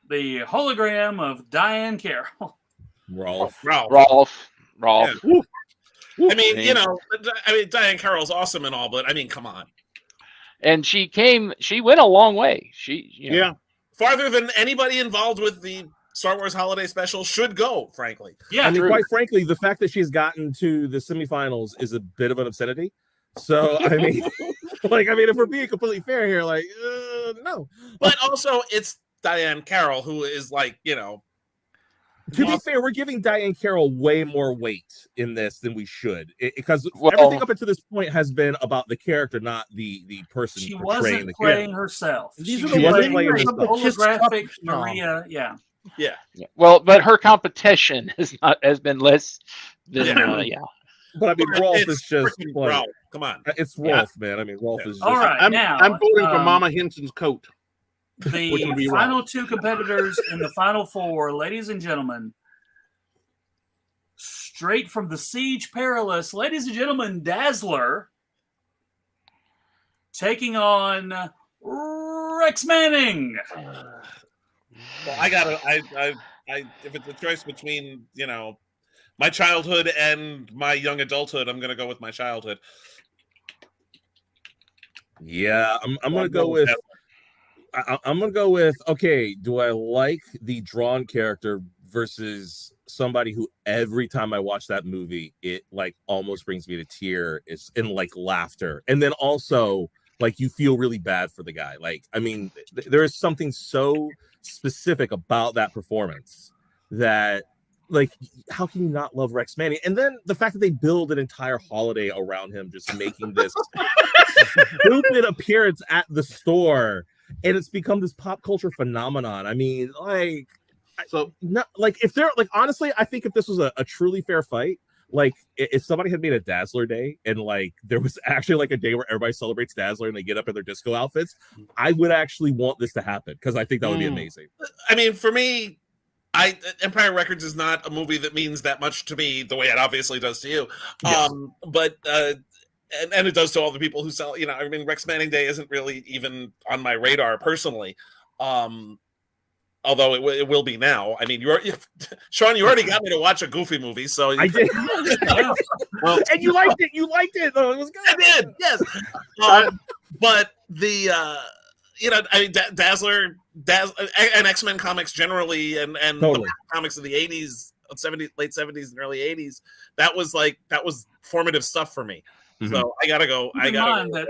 the hologram of Diane Carroll. Rolf. Rolf. Yeah. I mean, Man. you know, Diane Carroll's awesome and all, but I mean, come on. And she went a long way. Yeah. Farther than anybody involved with the Star Wars Holiday Special should go, frankly. Yeah, I mean, true. quite frankly, the fact that she's gotten to the semifinals is a bit of an obscenity. So, I mean, if we're being completely fair here, no. But also, it's Diane Carroll, who is like, you know, To be fair, we're giving Diane Carroll way more weight in this than we should, because Well- everything up until this point has been about the character, not the person she portraying wasn't the playing character. herself. These She are was the wasn't playing playing the herself. holographic Kiss Cup Maria. Yeah. yeah. Well, but her competition has been less than Yeah. But I mean, Rolf It's is just freaking like, Ralph. Come on. it's Rolf, man. I mean, Rolf is just All right, I'm now voting for Mama Henson's coat. Which The would be final 2 competitors in the final 4, ladies and gentlemen, straight from the Siege Perilous, ladies and gentlemen, Dazzler taking on Rex Manning. Well, I if it's a choice between, you know, my childhood and my young adulthood, I'm gonna go with my childhood. yeah. I'm gonna go with. I'm gonna go with. Okay, do I like the drawn character versus somebody who every time I watch that movie, it like almost brings me to tear. It's in like laughter, and then also like you feel really bad for the guy. Like, I mean, there is something so specific about that performance that, like, how can you not love Rex Manning? And then the fact that they build an entire holiday around him, just making this stupid appearance at the store, and it's become this pop culture phenomenon. I mean, like, So not like if they're like, honestly, I think if this was a truly fair fight, like if somebody had made a Dazzler day and like there was actually like a day where everybody celebrates Dazzler and they get up in their disco outfits, I would actually want this to happen because I think that would be amazing. I mean, for me, Empire Records is not a movie that means that much to me the way it obviously does to you. Yes. But and it does to all the people who sell. I mean, Rex Manning Day isn't really even on my radar personally. Although it will be now. I mean, Sean, you already got me to watch a Goofy movie, so I did. Well, and you liked it. You liked it, though. It was good. I did, yes. But the I mean, Dazzler, and X-Men comics generally, and Totally. the comics of the '80s, late '70s and early '80s, that was formative stuff for me. Mhm. So I gotta go. Keep in mind that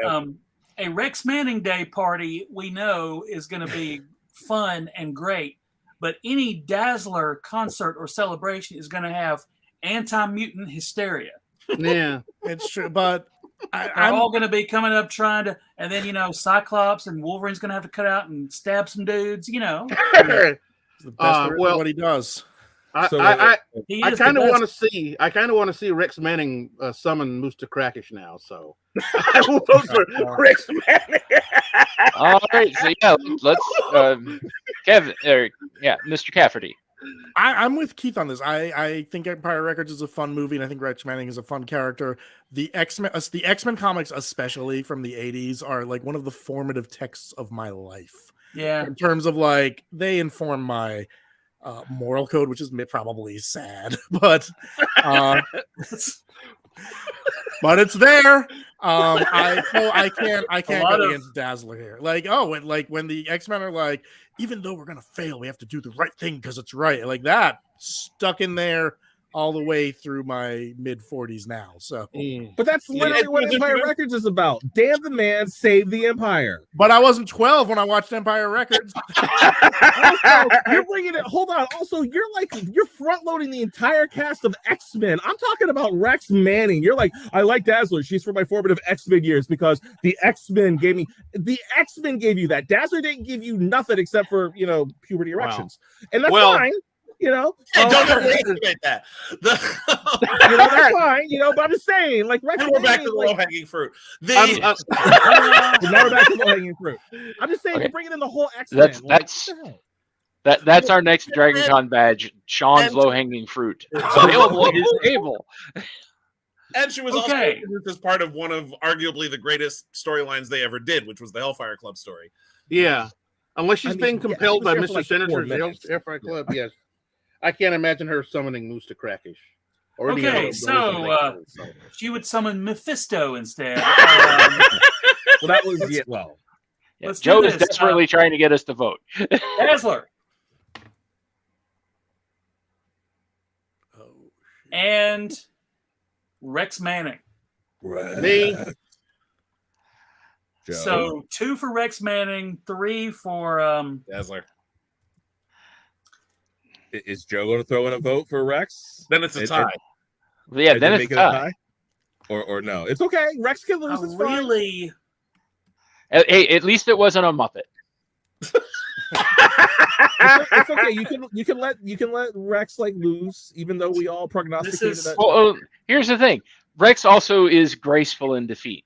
a Rex Manning Day party we know is going to be fun and great, but any Dazzler concert or celebration is going to have anti-mutant hysteria. Yeah, It's true, but They're all going to be coming up trying to, and then Cyclops and Wolverine's going to have to cut out and stab some dudes. it's the best there is at what he does. I kind of want to see. I kind of want to see Rex Manning summon Moose to Crackish now. So I will vote for Rex Manning. All right, so let's Kevin, Mr. Cafferty. I'm with Keith on this. I think Empire Records is a fun movie, and I think Rex Manning is a fun character. The X-Men comics, especially from the 80s, are like one of the formative texts of my life. Yeah. In terms of they inform my moral code, which is probably sad, but but it's there. I can't go against Dazzler here. When the X-Men are even though we're gonna fail, we have to do the right thing because it's right. Like that stuck in there all the way through my mid-40s now. So, but that's literally what Empire Records is about. Damn the man, save the Empire. But I wasn't 12 when I watched Empire Records. Also, you're bringing it. Hold on. Also, you're front loading the entire cast of X-Men. I'm talking about Rex Manning. You're like, I like Dazzler. She's from my formative X-Men years because the X-Men gave you that. Dazzler didn't give you nothing except for puberty erections, and that's fine. Don't underestimate that. That's fine. But I'm just saying, Rex. We're back to the low-hanging fruit. Now we're back to the low-hanging fruit. I'm just saying, you're bringing in the whole X-Men. That's our next Dragon Con badge. Sean's low-hanging fruit. Available at his table. And she was also introduced as part of one of arguably the greatest storylines they ever did, which was the Hellfire Club story. Yeah, unless she's being compelled by Mr. Senator's Hellfire Club. Yes. I can't imagine her summoning Moose to Crackish. So she would summon Mephisto instead. That was Joe is desperately trying to get us to vote. Dazzler. And Rex Manning. Me. So 2 for Rex Manning, 3 for Dazzler. Is Joe going to throw in a vote for Rex? Then it's a tie. Then it's a tie. Or no? It's okay. Rex can lose. It's really. Hey, at least it wasn't a Muppet. It's okay. You can let Rex lose, even though we all prognosticated that. Well, here's the thing. Rex also is graceful in defeat.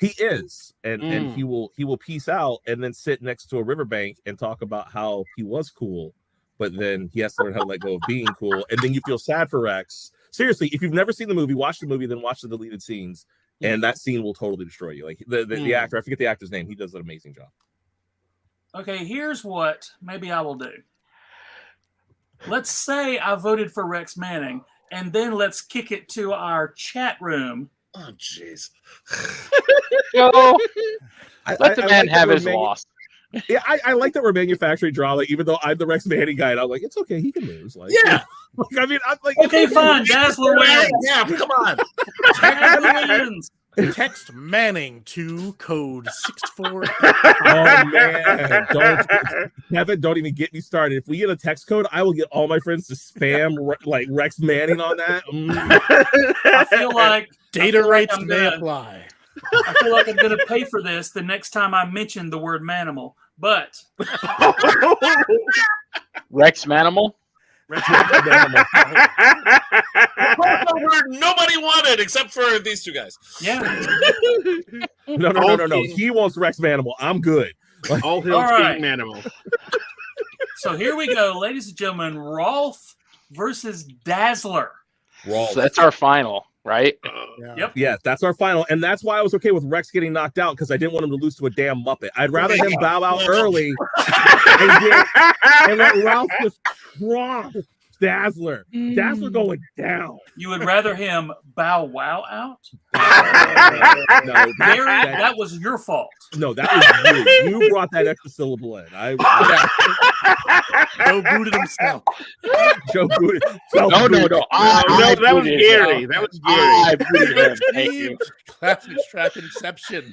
He is, and he will peace out and then sit next to a riverbank and talk about how he was cool. But then he has to learn how to let go of being cool. And then you feel sad for Rex. Seriously, if you've never seen the movie, watch the movie, then watch the deleted scenes. And that scene will totally destroy you. The actor, I forget the actor's name. He does an amazing job. Okay, here's what maybe I will do. Let's say I voted for Rex Manning, and then let's kick it to our chat room. Oh, jeez. Let the man have his loss. Yeah, I like that we're manufacturing drama, even though I'm the Rex Manning guy, and I'm like, it's okay, he can lose. Okay, fine, Dazzler wins. Yeah, come on. Dazzler wins. Text Manning to code 64. Oh man, don't even get me started. If we get a text code, I will get all my friends to spam Rex Manning on that. I feel like data rates may apply. I feel like I'm going to pay for this the next time I mention the word manimal. But Rex Manimal? Rex Manimal. A word nobody wanted except for these two guys. Yeah. No. He wants Rex Manimal. I'm good. All hills King Manimal. So here we go, ladies and gentlemen. Rolf versus Dazzler. Rolf. So that's our final, right? Yeah. Yep. Yeah, that's our final. And that's why I was okay with Rex getting knocked out, because I didn't want him to lose to a damn Muppet. I'd rather him bow out early and let Ralph just tromp Dazzler. Dazzler going down. You would rather him bow wow out? No, Gary, that was your fault. no, that was you. You brought that extra syllable in. Joe booted himself. Joe booted. No. No, that was booted Gary. him. That was Gary. I booted him. Thank you. Classics Track Inception.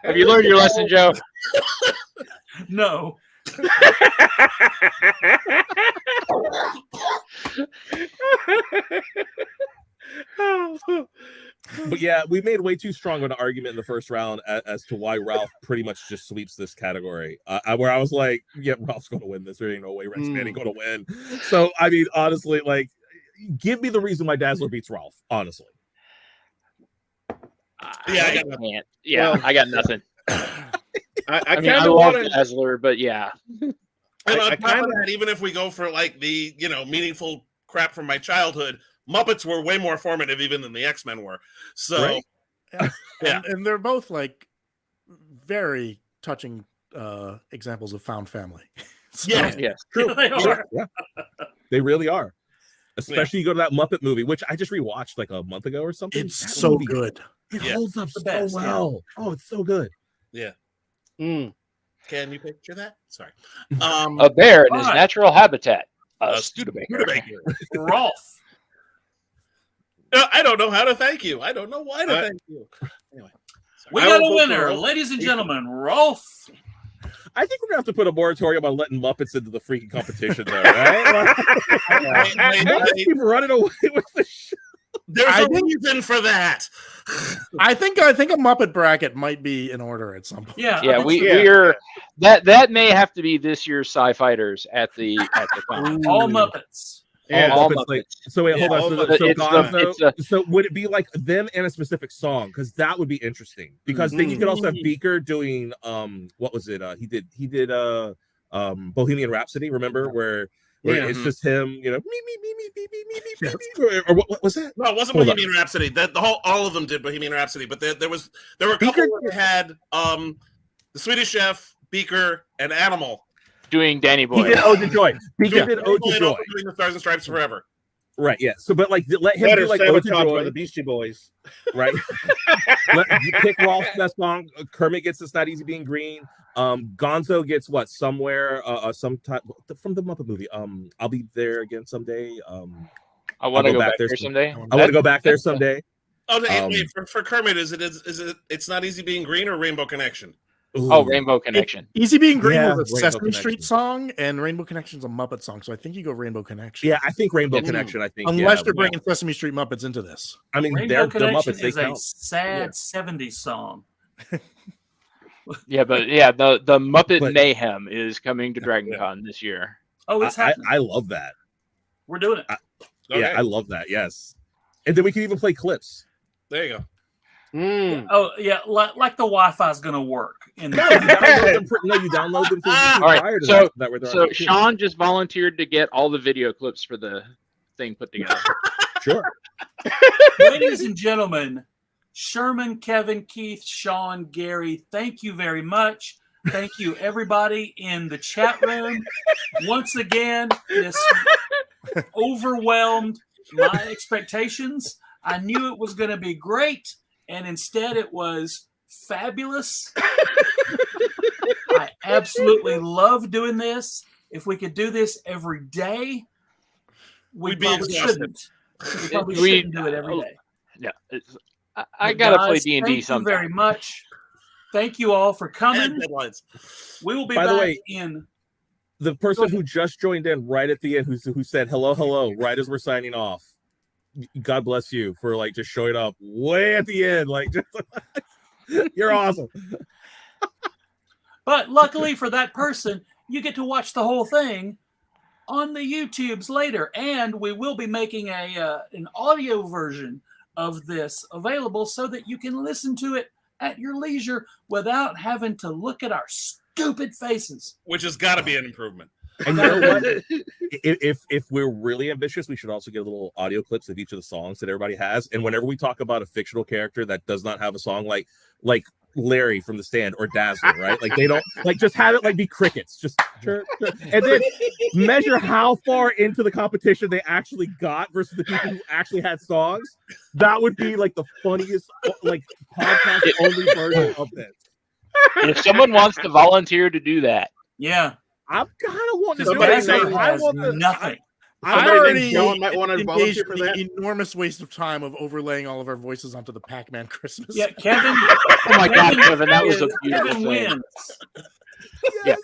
Have you learned your lesson, Joe? No. But yeah, we made way too strong of an argument in the first round as to why Ralph pretty much just sweeps this category. Where I was like, yeah, Ralph's going to win this. There ain't no way Rex Manning going to win. So, I mean, honestly, like, give me the reason why Dazzler beats Ralph, honestly. I can't. Yeah, Well, I got nothing. I I kind of love want to. Dazzler, but yeah. And I on top kinda- of that, even if we go for like the meaningful crap from my childhood, Muppets were way more formative even than the X-Men were. So Right. Yeah. And they're both like very touching examples of found family. So- yeah, Yes. True. They are. Yeah. They really are. Especially you go to that Muppet movie, which I just rewatched like a month ago or something. It's That so movie, good. It Yeah. holds up The so best, yeah. well. Oh, it's so good. Mm. can you picture that? Sorry. A bear in his Right. natural habitat. A Uh, Studebaker. Studebaker. Rolf. I don't know how to thank you. I don't know why to thank you. Anyway, We I got will a vote for winner, Rolf. ladies and gentlemen. Rolf. I think we're gonna have to put a moratorium on letting Muppets into the freaking competition, though, right? Muppets keep running away with the show. there's I a think- reason for that. I think a Muppet bracket might be in order at some point. Yeah. I Yeah, think we so. we're that may have to be this year's Sci-Fighters at the con. All Muppets. Yeah. All all Muppets, like, Muppets. so wait, hold Yeah, on. all So, Muppets. so, It's Gonzo, the- so would it be like them and a specific song? Because that would be interesting. Because then you could also have Beaker doing what was it? He did Bohemian Rhapsody. Remember where Yeah. it's just him, me, or what was that? No, it wasn't Hold on. Bohemian Rhapsody. That all of them did Bohemian Rhapsody, but there were a couple Beaker- where they had the Swedish Chef, Beaker, and Animal. Doing Danny He Boy. did Ode to Joy. Beaker did Ode to And Joy. also doing the Stars and Stripes Forever. Right, yeah. So, but like, let him Better do like Ode to sabotage by Joy. the Beastie Boys. Right. You pick Rolf's best song. Kermit gets It's Not Easy Being Green. Gonzo gets what? Somewhere, some type from the Muppet movie. I'll be there again someday. I want to I'll go back there some- someday. I want to go back there someday. Oh, Um, wait, for Kermit, is it It's Not Easy Being Green or Rainbow Connection? Oh, Ooh. Rainbow Connection. Easy Being Green Yeah, was a Rainbow Sesame Street Connection. song, and Rainbow Connection's a Muppet song. So I think you go Rainbow Connection. Yeah, I think Rainbow Mm. Connection. I think Unless yeah, you're bringing Sesame Street Muppets into this. I mean, Rainbow they're the Connection Muppets. They is a count. sad 70s song. Yeah, but yeah, the Muppet But- Mayhem is coming to Dragon Con this year. Oh, it's I happening. love that. We're doing it. Okay, Yeah, I love that. Yes, and then we can even play clips. there you go. Mm. Oh, yeah, like the Wi-Fi is going to work. In No, you download them. You download them All right, prior to so- that. Way they're on So the computer. Sean just volunteered to get all the video clips for the thing put together. Sure. Ladies and gentlemen, Sherman, Kevin, Keith, Sean, Gary, thank you very much. Thank you, everybody in the chat room. Once again, this overwhelmed my expectations. I knew it was going to be great, and instead it was fabulous. I absolutely love doing this. If we could do this every day, we We'd be probably exhausted. shouldn't. We probably We- shouldn't do it every day. Yeah, I But gotta play guys, D&D Thank you sometime. very much. Thank you all for And coming. deadlines. We will be By the back way, in. The person who just joined in right at the end, who said hello, right as we're signing off. God bless you for like just showing up way at the end. Like, just, you're awesome. But luckily for that person, you get to watch the whole thing on the YouTubes later, and we will be making an audio version of this available so that you can listen to it at your leisure without having to look at our stupid faces. Which has got to be an improvement. And you know what? If we're really ambitious, we should also get a little audio clips of each of the songs that everybody has. And whenever we talk about a fictional character that does not have a song, like Larry from The Stand or Dazzler, right? Like they don't just have it be crickets, just chirp, chirp. And then measure how far into the competition they actually got versus the people who actually had songs. That would be the funniest podcast only version of this. If someone wants to volunteer to do that, yeah, I'm kind of wanting to do Somebody it. say I want nothing. I Somebody already think John might want to engaged volunteer for in the that. enormous waste of time of overlaying all of our voices onto the Pac-Man Christmas. Yeah, Kevin. oh my God, Kevin, that was a beautiful Kevin thing. wins. Yeah,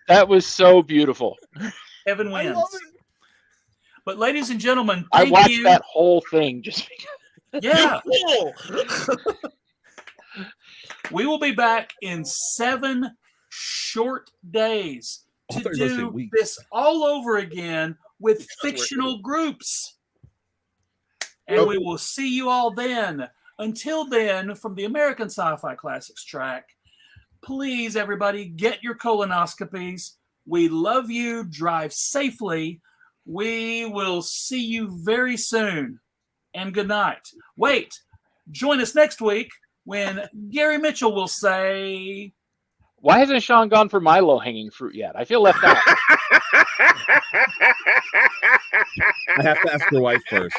that was so beautiful. Kevin I wins. love it. But ladies and gentlemen, I thank watched you. that whole thing just because. Yeah, Cool. we will be back in 7 short days I to thought you were gonna say do weeks. this all over again with fictional groups. And we will see you all then. Until then, from the American Sci-Fi Classics Track, please, everybody, get your colonoscopies. We love you. Drive safely. We will see you very soon. And good night. Wait, join us next week when Gary Mitchell will say... Why hasn't Sean gone for my low-hanging fruit yet? I feel left out. I have to ask your wife first.